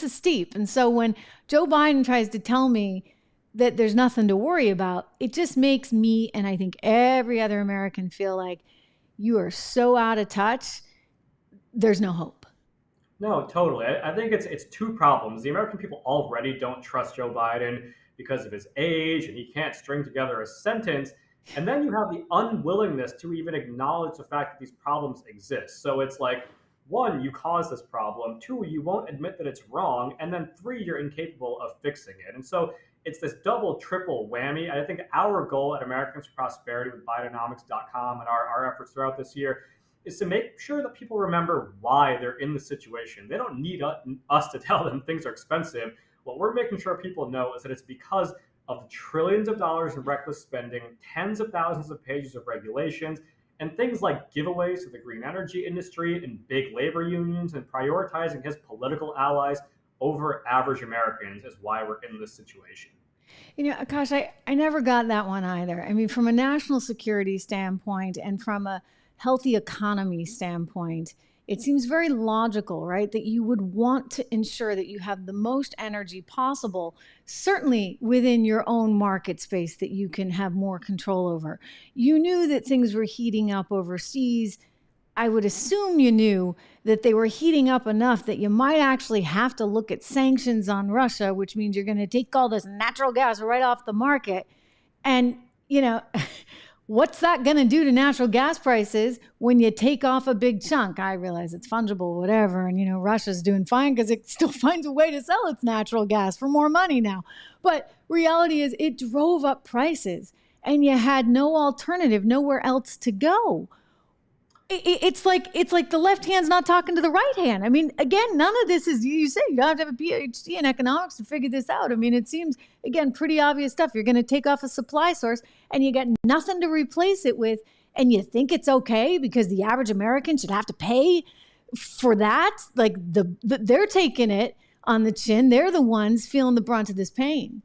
steep. And so when Joe Biden tries to tell me that there's nothing to worry about, it just makes me, and I think every other American, feel like you are so out of touch. There's no hope. No, totally. I think it's two problems. The American people already don't trust Joe Biden because of his age, and he can't string together a sentence. And then you have the unwillingness to even acknowledge the fact that these problems exist. So it's like, one, you caused this problem. Two, you won't admit that it's wrong. And then three, you're incapable of fixing it. And so it's this double, triple whammy. I think our goal at Americans for Prosperity with Bidenomics.com and our efforts throughout this year is to make sure that people remember why they're in the situation. They don't need us to tell them things are expensive. What we're making sure people know is that it's because of the trillions of dollars in reckless spending, tens of thousands of pages of regulations, and things like giveaways to the green energy industry and big labor unions, and prioritizing his political allies over average Americans is why we're in this situation. Akash, I never got that one either. I mean, from a national security standpoint and from a healthy economy standpoint, it seems very logical, right, that you would want to ensure that you have the most energy possible, certainly within your own market space that you can have more control over. You knew that things were heating up overseas. I would assume you knew that they were heating up enough that you might actually have to look at sanctions on Russia, which means you're going to take all this natural gas right off the market. And, what's that going to do to natural gas prices when you take off a big chunk? I realize it's fungible, whatever. And, Russia's doing fine because it still finds a way to sell its natural gas for more money now. But reality is it drove up prices and you had no alternative, nowhere else to go. It's like the left hand's not talking to the right hand. I mean, again, none of this is, you say you don't have to have a PhD in economics to figure this out. I mean, it seems, again, pretty obvious stuff. You're going to take off a supply source and you got nothing to replace it with. And you think it's okay because the average American should have to pay for that? Like they're taking it on the chin. They're the ones feeling the brunt of this pain.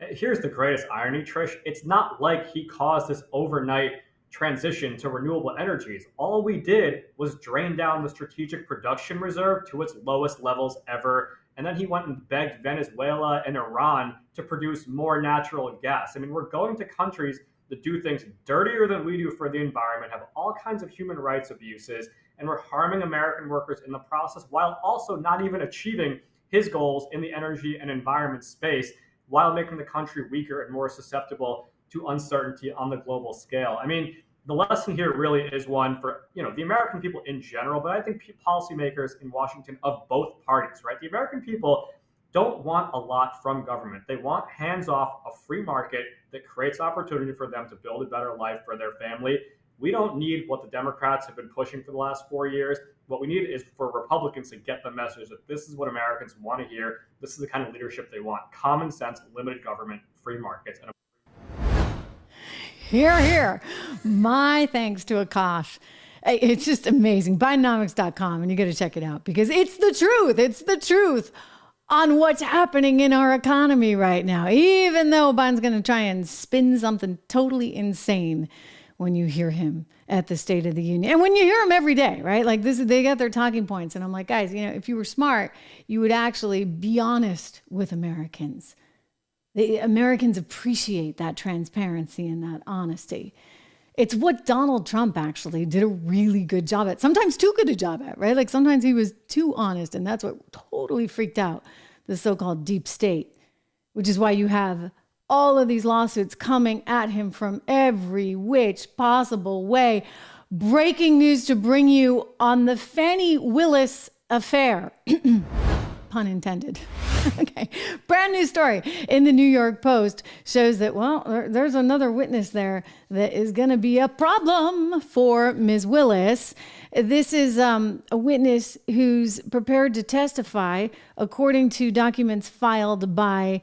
Here's the greatest irony, Trish. It's not like he caused this overnight transition to renewable energies. All we did was drain down the strategic production reserve to its lowest levels ever. And then he went and begged Venezuela and Iran to produce more natural gas. I mean, we're going to countries that do things dirtier than we do for the environment, have all kinds of human rights abuses, and we're harming American workers in the process while also not even achieving his goals in the energy and environment space, while making the country weaker and more susceptible to uncertainty on the global scale. I mean, the lesson here really is one for, the American people in general, but I think policymakers in Washington of both parties, right? The American people don't want a lot from government. They want hands-off a free market that creates opportunity for them to build a better life for their family. We don't need what the Democrats have been pushing for the last 4 years. What we need is for Republicans to get the message that this is what Americans want to hear. This is the kind of leadership they want. Common sense, limited government, free markets, and Hear, hear. My thanks to Akash. It's just amazing. Bidenomics.com, and you got to check it out because it's the truth. It's the truth on what's happening in our economy right now, even though Biden's going to try and spin something totally insane when you hear him at the State of the Union. And when you hear him every day, right? Like they got their talking points. And I'm like, guys, if you were smart, you would actually be honest with Americans. The Americans appreciate that transparency and that honesty. It's what Donald Trump actually did a really good job at. Sometimes too good a job at, right? Like sometimes he was too honest, and that's what totally freaked out the so-called deep state, which is why you have all of these lawsuits coming at him from every which possible way. Breaking news to bring you on the Fani Willis affair. Pun intended. Okay. Brand new story in the New York Post shows that, well, there's another witness there that is going to be a problem for Ms. Willis. This is a witness who's prepared to testify according to documents filed by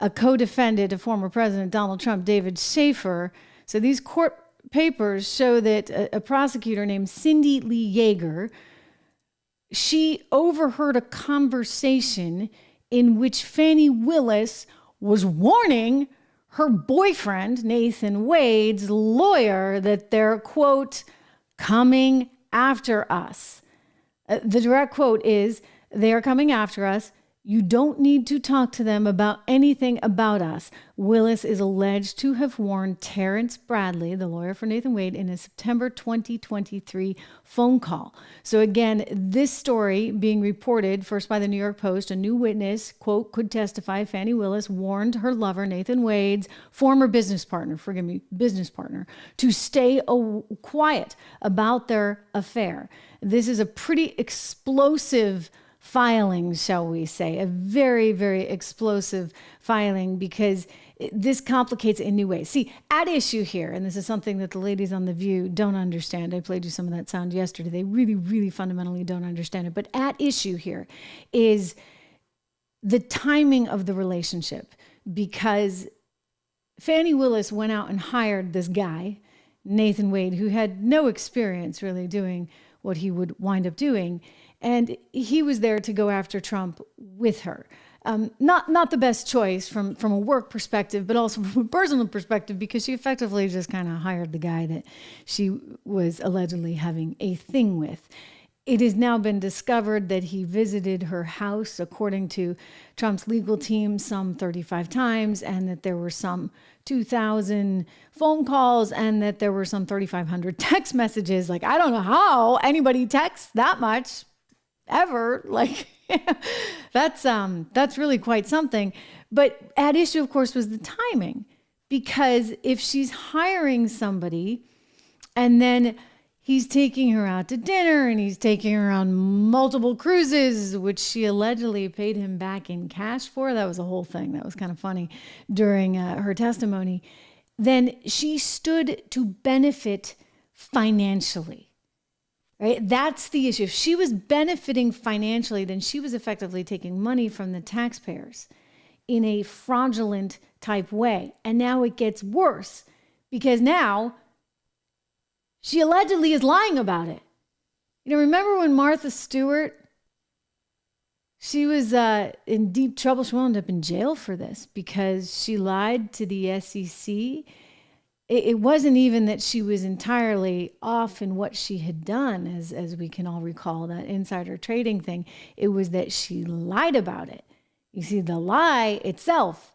a co-defendant of former President Donald Trump, David Schaefer. So these court papers show that a prosecutor named Cindy Lee Yeager, she overheard a conversation in which Fani Willis was warning her boyfriend, Nathan Wade's lawyer, that they're, quote, coming after us. The direct quote is, they are coming after us. You don't need to talk to them about anything about us. Willis is alleged to have warned Terrence Bradley, the lawyer for Nathan Wade, in a September 2023 phone call. So again, this story being reported first by the New York Post, a new witness, quote, could testify Fani Willis warned her lover, Nathan Wade's former business partner, to stay quiet about their affair. This is a pretty explosive filing, shall we say, a very, very explosive filing, because this complicates it in new ways. See, at issue here, and this is something that the ladies on The View don't understand. I played you some of that sound yesterday. They really, really fundamentally don't understand it. But at issue here is the timing of the relationship, because Fani Willis went out and hired this guy, Nathan Wade, who had no experience really doing what he would wind up doing. And he was there to go after Trump with her. Not the best choice from a work perspective, but also from a personal perspective, because she effectively just kind of hired the guy that she was allegedly having a thing with. It has now been discovered that he visited her house, according to Trump's legal team, some 35 times, and that there were some 2,000 phone calls, and that there were some 3,500 text messages. Like, I don't know how anybody texts that much ever. Like, that's really quite something. But at issue, of course, was the timing, because if she's hiring somebody and then he's taking her out to dinner and he's taking her on multiple cruises, which she allegedly paid him back in cash for, that was a whole thing. That was kind of funny during her testimony. Then she stood to benefit financially. Right? That's the issue. If she was benefiting financially, then she was effectively taking money from the taxpayers in a fraudulent type way. And now it gets worse, because now she allegedly is lying about it. You know, remember when Martha Stewart, she was in deep trouble. She wound up in jail for this because she lied to the SEC. It wasn't even that she was entirely off in what she had done, as we can all recall, that insider trading thing. It was that she lied about it. You see, the lie itself,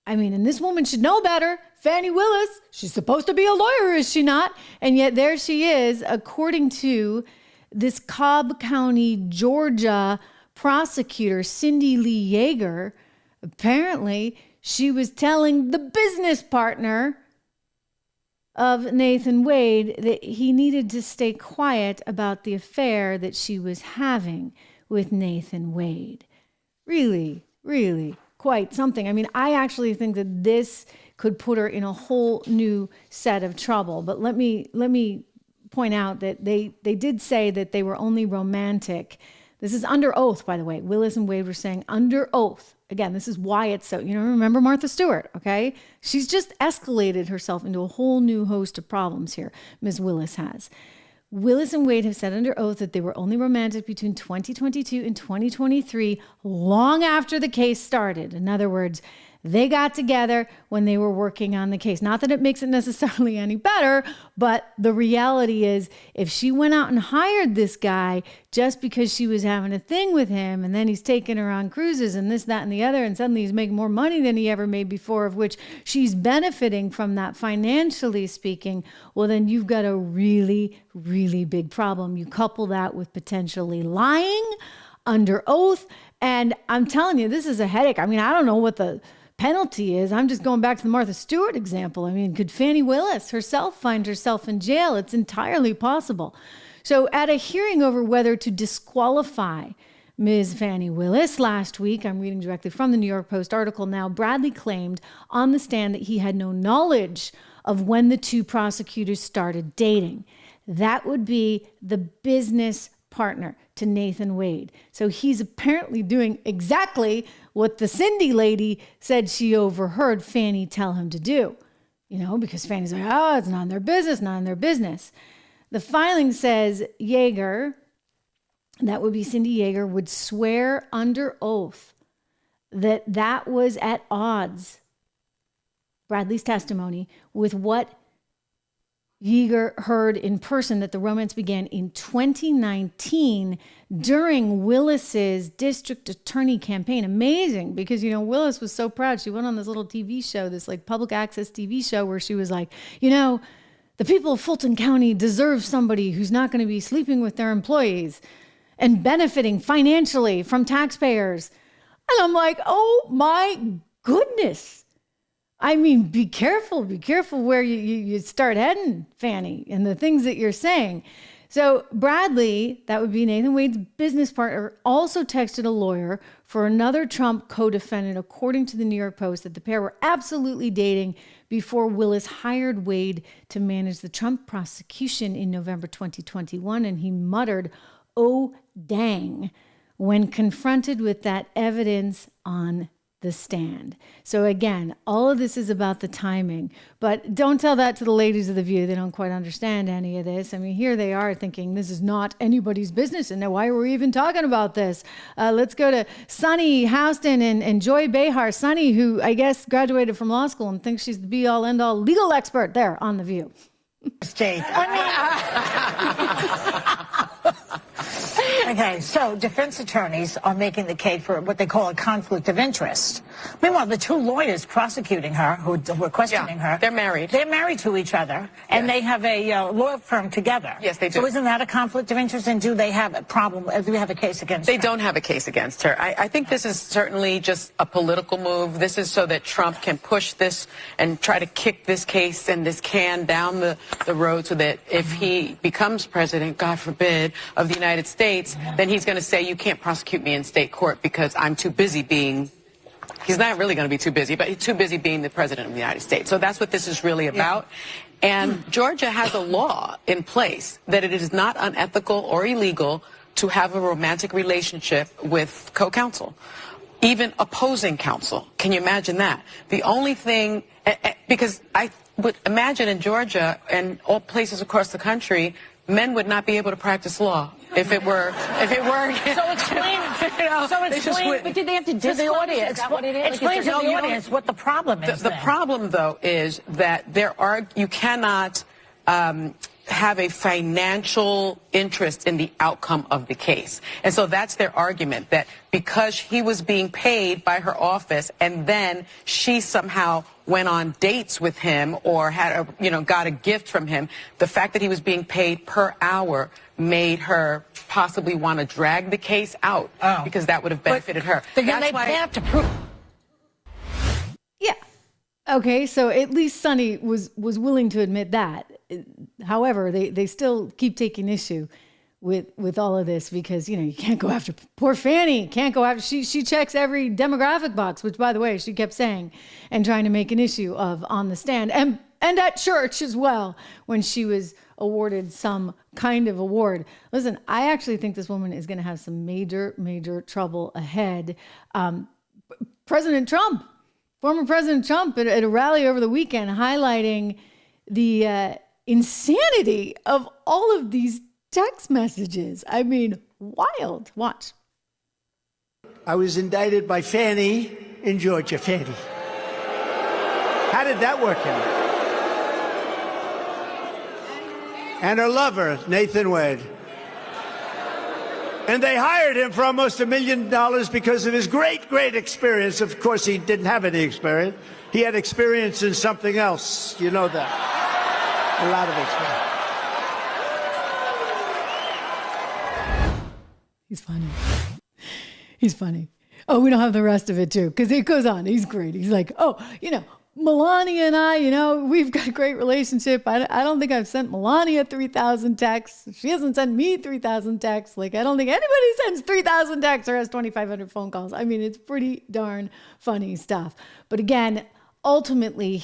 I mean, and this woman should know better. Fani Willis, she's supposed to be a lawyer, is she not? And yet there she is, according to this Cobb County, Georgia prosecutor, Cindy Lee Yeager. Apparently, she was telling the business partner of Nathan Wade that he needed to stay quiet about the affair that she was having with Nathan Wade. Really, really quite something. I mean, I actually think that this could put her in a whole new set of trouble. But let me point out that they did say that they were only romantic. This is under oath, by the way. Willis and Wade were saying under oath. Again, this is why it's so, remember Martha Stewart, okay? She's just escalated herself into a whole new host of problems here, Ms. Willis has. Willis and Wade have said under oath that they were only romantic between 2022 and 2023, long after the case started. In other words, They got together when they were working on the case. Not that it makes it necessarily any better, but the reality is if she went out and hired this guy just because she was having a thing with him, and then he's taking her on cruises and this, that, and the other, and suddenly he's making more money than he ever made before, of which she's benefiting from that financially speaking, well, then you've got a really, really big problem. You couple that with potentially lying under oath, and I'm telling you, this is a headache. I mean, I don't know what the penalty is. I'm just going back to the Martha Stewart example. I mean, could Fani Willis herself find herself in jail? It's entirely possible. So at a hearing over whether to disqualify Ms. Fani Willis last week, I'm reading directly from the New York Post article now, Bradley claimed on the stand that he had no knowledge of when the two prosecutors started dating. That would be the business partner to Nathan Wade. So he's apparently doing exactly what the Cindy lady said she overheard Fani tell him to do, because Fanny's like, oh, it's not in their business, not in their business. The filing says Yeager, that would be Cindy Yeager, would swear under oath that that was at odds, Bradley's testimony, with what Yeager heard in person, that the romance began in 2019 during Willis's district attorney campaign. Amazing, because, Willis was so proud. She went on this little TV show, this like public access TV show where she was like, the people of Fulton County deserve somebody who's not going to be sleeping with their employees and benefiting financially from taxpayers. And I'm like, oh my goodness. I mean, be careful where you start heading, Fani, and the things that you're saying. So Bradley, that would be Nathan Wade's business partner, also texted a lawyer for another Trump co-defendant, according to the New York Post, that the pair were absolutely dating before Willis hired Wade to manage the Trump prosecution in November 2021. And he muttered, "Oh, dang," when confronted with that evidence on the stand. So again, all of this is about the timing, but don't tell that to the ladies of The View. They don't quite understand any of this. I mean, here they are thinking this is not anybody's business, and why are we even talking about this? Let's go to Sunny Houston and Joy Behar. Sunny, who I guess graduated from law school and thinks she's the be-all, end-all legal expert there on The View. State. Okay, so defense attorneys are making the case for what they call a conflict of interest. Meanwhile, the two lawyers prosecuting her, who were questioning her, they're married. They're married to each other, and they have a law firm together. Yes, they do. So isn't that a conflict of interest? And do they have a problem? Do we have a case against her? They don't have a case against her. I think this is certainly just a political move. This is so that Trump can push this and try to kick this case and this can down the road, so that if he becomes president, God forbid, of the United States, then he's going to say, you can't prosecute me in state court because I'm too busy being, he's not really going to be too busy, but he's too busy being the president of the United States. So that's what this is really about. And Georgia has a law in place that it is not unethical or illegal to have a romantic relationship with co-counsel, even opposing counsel. Can you imagine that? The only thing, because I would imagine in Georgia and all places across the country, men would not be able to practice law if it were. So explain. But did they have to disclose the audience? Is that what it is? Explain to the audience what the problem is. The problem, though, is that you cannot have a financial interest in the outcome of the case. And so that's their argument, that because he was being paid by her office and then she somehow went on dates with him or got a gift from him, the fact that he was being paid per hour made her possibly want to drag the case out because that would have benefited her. That's why they have to prove. Yeah. Okay, so at least Sunny was willing to admit that. However, they still keep taking issue with all of this because, you can't go after poor Fani. Can't go after, she checks every demographic box, which, by the way, she kept saying and trying to make an issue of on the stand and at church as well when she was awarded some kind of award. Listen, I actually think this woman is going to have some major, major trouble ahead. Former President Trump at a rally over the weekend highlighting the insanity of all of these text messages. I mean, wild. Watch. I was indicted by Fani in Georgia. Fani. How did that work out? And her lover, Nathan Wade. And they hired him for almost $1 million because of his great experience. Of course, he didn't have any experience. He had experience in something else. You know that. A lot of experience. He's funny. He's funny. Oh, we don't have the rest of it, too, because it goes on. He's great. He's like, oh, Melania and I, we've got a great relationship. I don't think I've sent Melania 3,000 texts. She hasn't sent me 3,000 texts. Like, I don't think anybody sends 3,000 texts or has 2,500 phone calls. I mean, it's pretty darn funny stuff. But again, ultimately,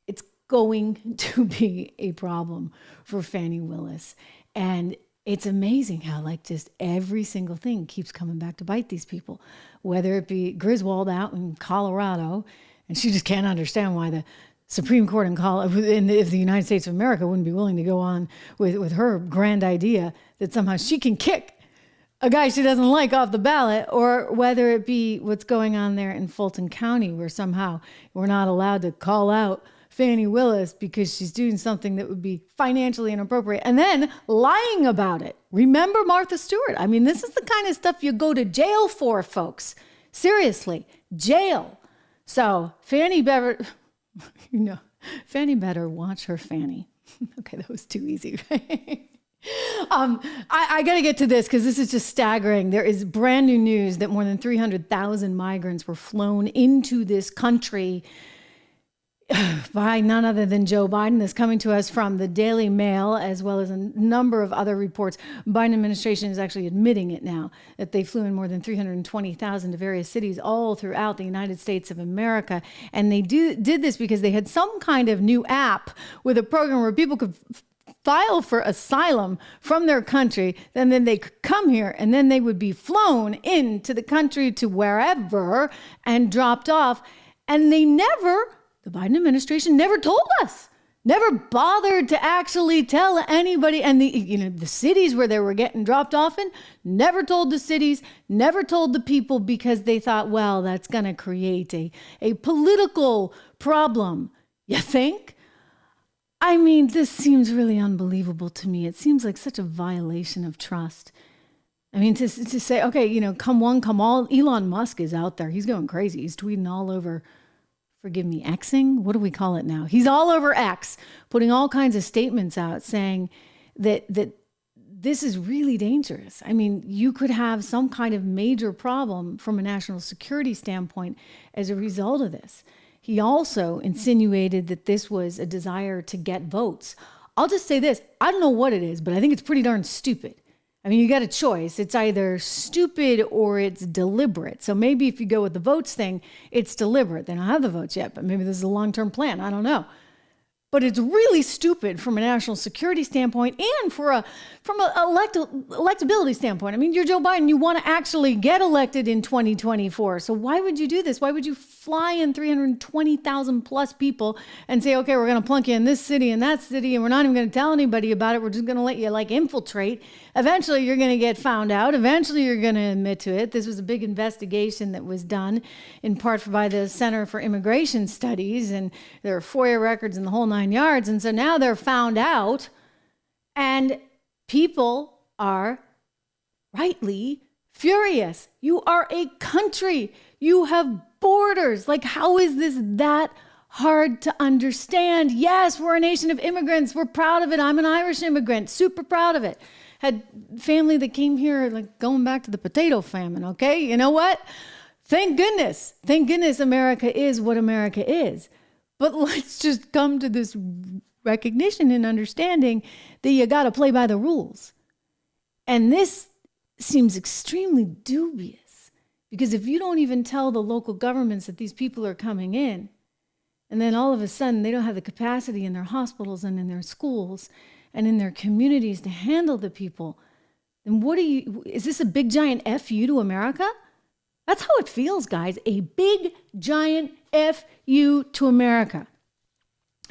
it's going to be a problem for Fani Willis. And it's amazing how just every single thing keeps coming back to bite these people, whether it be Griswold out in Colorado, and she just can't understand why the Supreme Court if the United States of America wouldn't be willing to go on with her grand idea that somehow she can kick a guy she doesn't like off the ballot, or whether it be what's going on there in Fulton County, where somehow we're not allowed to call out Fani Willis because she's doing something that would be financially inappropriate and then lying about it. Remember Martha Stewart? I mean, this is the kind of stuff you go to jail for, folks. Seriously, jail. So Fani better, Fani better watch her Fanny. Okay, that was too easy, right? I got to get to this because this is just staggering. There is brand new news that more than 300,000 migrants were flown into this country by none other than Joe Biden. This coming to us from the Daily Mail, as well as a number of other reports. Biden administration is actually admitting it now, that they flew in more than 320,000 to various cities all throughout the United States of America. And they did this because they had some kind of new app with a program where people could file for asylum from their country, and then they could come here, and then they would be flown into the country to wherever and dropped off. And the Biden administration never told us, never bothered to actually tell anybody. And the cities where they were getting dropped off in, never told the cities, never told the people, because they thought, well, that's going to create a political problem. You think? I mean, this seems really unbelievable to me. It seems like such a violation of trust. I mean, to say, okay, come one, come all. Elon Musk is out there. He's going crazy. He's tweeting all over. Forgive me, Xing? What do we call it now? He's all over X, putting all kinds of statements out saying that this is really dangerous. I mean, you could have some kind of major problem from a national security standpoint as a result of this. He also insinuated that this was a desire to get votes. I'll just say this. I don't know what it is, but I think it's pretty darn stupid. I mean, you got a choice. It's either stupid or it's deliberate. So maybe if you go with the votes thing, it's deliberate. They don't have the votes yet, but maybe this is a long-term plan. I don't know. But it's really stupid from a national security standpoint and from an electability standpoint. I mean, you're Joe Biden. You want to actually get elected in 2024. So why would you do this? Why would you fly in 320,000 plus people and say, okay, we're going to plunk you in this city and that city, and we're not even going to tell anybody about it. We're just going to let you infiltrate. Eventually, you're going to get found out. Eventually, you're going to admit to it. This was a big investigation that was done in part by the Center for Immigration Studies, and there are FOIA records and the whole 9 yards. And so now they're found out, and people are rightly furious. You are a country. You have borders. How is this that hard to understand? Yes, we're a nation of immigrants. We're proud of it. I'm an Irish immigrant, super proud of it. Had family that came here, going back to the potato famine, okay? You know what? Thank goodness America is what America is. But let's just come to this recognition and understanding that you got to play by the rules. And this seems extremely dubious, because if you don't even tell the local governments that these people are coming in, and then all of a sudden they don't have the capacity in their hospitals and in their schools and in their communities to handle the people, then is this a big giant F you to America? That's how it feels, guys. A big giant F you to America.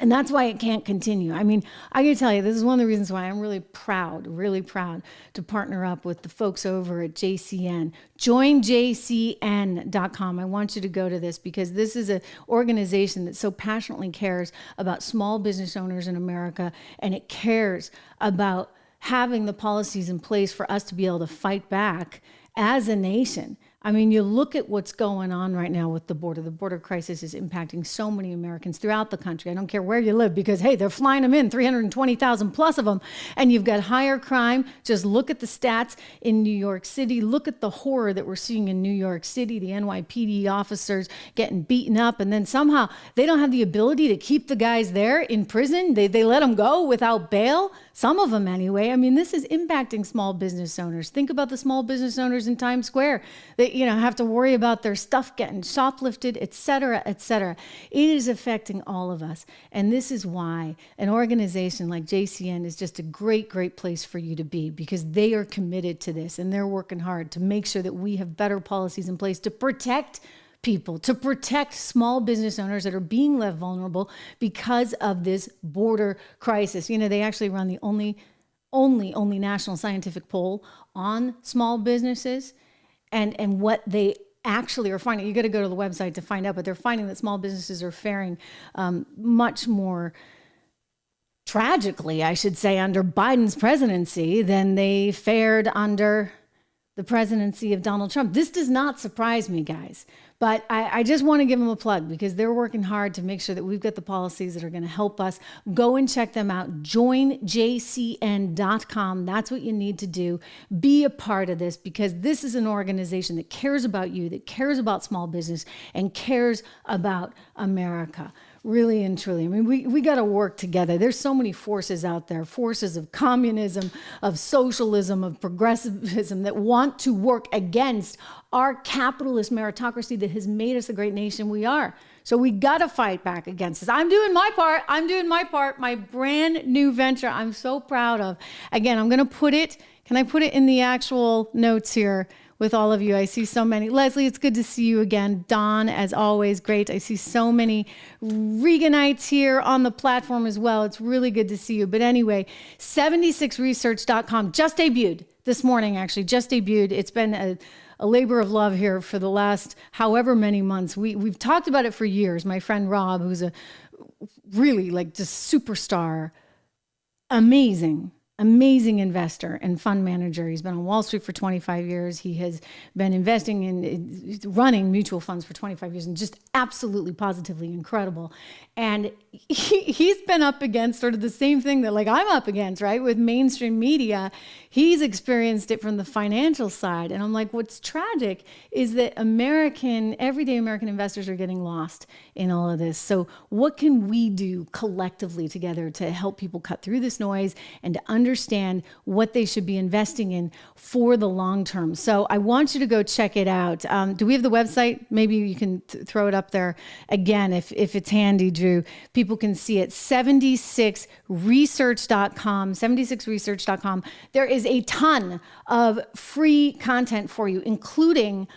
And that's why it can't continue. I mean, I can tell you, this is one of the reasons why I'm really proud to partner up with the folks over at JCN. JoinJCN.com. I want you to go to this because this is an organization that so passionately cares about small business owners in America, and it cares about having the policies in place for us to be able to fight back as a nation. I mean, you look at what's going on right now with the border. The border crisis is impacting so many Americans throughout the country. I don't care where you live because, hey, they're flying them in, 320,000 plus of them. And you've got higher crime. Just look at the stats in New York City. Look at the horror that we're seeing in New York City, the NYPD officers getting beaten up. And then somehow they don't have the ability to keep the guys there in prison. They let them go without bail. Some of them anyway. I mean, this is impacting small business owners. Think about the small business owners in Times Square that, have to worry about their stuff getting shoplifted, et cetera, et cetera. It is affecting all of us. And this is why an organization like JCN is just a great, great place for you to be, because they are committed to this and they're working hard to make sure that we have better policies in place to protect people, to protect small business owners that are being left vulnerable because of this border crisis. They actually run the only national scientific poll on small businesses and what they actually are finding. You got to go to the website to find out, but they're finding that small businesses are faring much more tragically, I should say, under Biden's presidency than they fared under the presidency of Donald Trump. This does not surprise me, guys. But I just want to give them a plug because they're working hard to make sure that we've got the policies that are going to help us. Go and check them out. JoinJCN.com. That's what you need to do. Be a part of this because this is an organization that cares about you, that cares about small business, and cares about America. Really and truly. I mean, we got to work together. There's so many forces out there, forces of communism, of socialism, of progressivism that want to work against our capitalist meritocracy that has made us the great nation we are. So we got to fight back against this. I'm doing my part. My brand new venture I'm so proud of. Again, I'm going to put it, can I put it in the actual notes here? With all of you. I see so many. Leslie, it's good to see you again. Don, as always, great. I see so many Reganites here on the platform as well. It's really good to see you. But anyway, 76research.com just debuted this morning, actually, just debuted. It's been a labor of love here for the last however many months. We've talked about it for years. My friend Rob, who's a really just superstar, amazing investor and fund manager. He's been on Wall Street for 25 years. He has been investing in running mutual funds for 25 years and just absolutely positively incredible. And he's been up against sort of the same thing that I'm up against, right? With mainstream media. He's experienced it from the financial side. And I'm like, what's tragic is that everyday American investors are getting lost in all of this. So what can we do collectively together to help people cut through this noise and to understand what they should be investing in for the long term? So I want you to go check it out. Do we have the website? Maybe you can throw it up there again if it's handy, Drew. People can see it. 76research.com. 76research.com. There is a ton of free content for you, including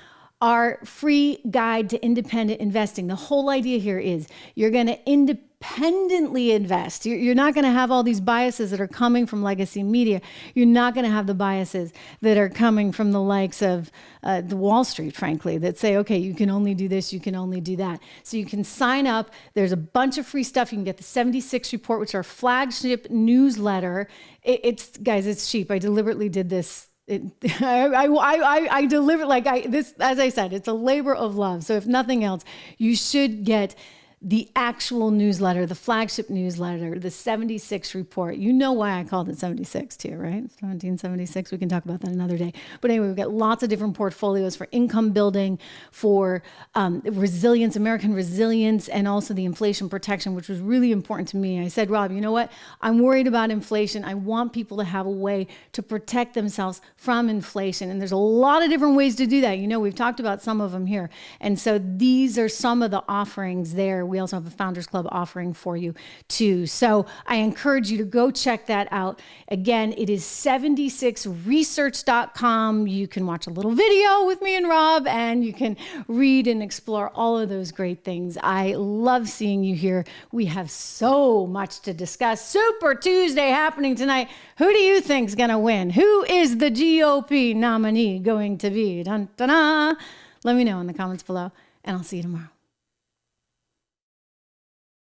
our free guide to independent investing. The whole idea here is you're going to independently invest. You're not going to have all these biases that are coming from legacy media. You're not going to have the biases that are coming from the likes of the Wall Street, frankly, that say, okay, you can only do this, you can only do that. So you can sign up. There's a bunch of free stuff. You can get the 76 report, which is our flagship newsletter. Guys, it's cheap. I deliberately did this. I deliver this, as I said, it's a labor of love. So if nothing else, you should get the actual newsletter, the flagship newsletter, the 76 report. You know why I called it 76 too, right? 1776. We can talk about that another day. But anyway, we've got lots of different portfolios for income building, for resilience, American resilience, and also the inflation protection, which was really important to me. I said, Rob, you know what? I'm worried about inflation. I want people to have a way to protect themselves from inflation. And there's a lot of different ways to do that. We've talked about some of them here. And so these are some of the offerings there. We We also have a Founders Club offering for you too. So I encourage you to go check that out. Again, it is 76research.com. You can watch a little video with me and Rob, and you can read and explore all of those great things. I love seeing you here. We have so much to discuss. Super Tuesday happening tonight. Who do you think's going to win? Who is the GOP nominee going to be? Dun, dun, dun. Let me know in the comments below, and I'll see you tomorrow.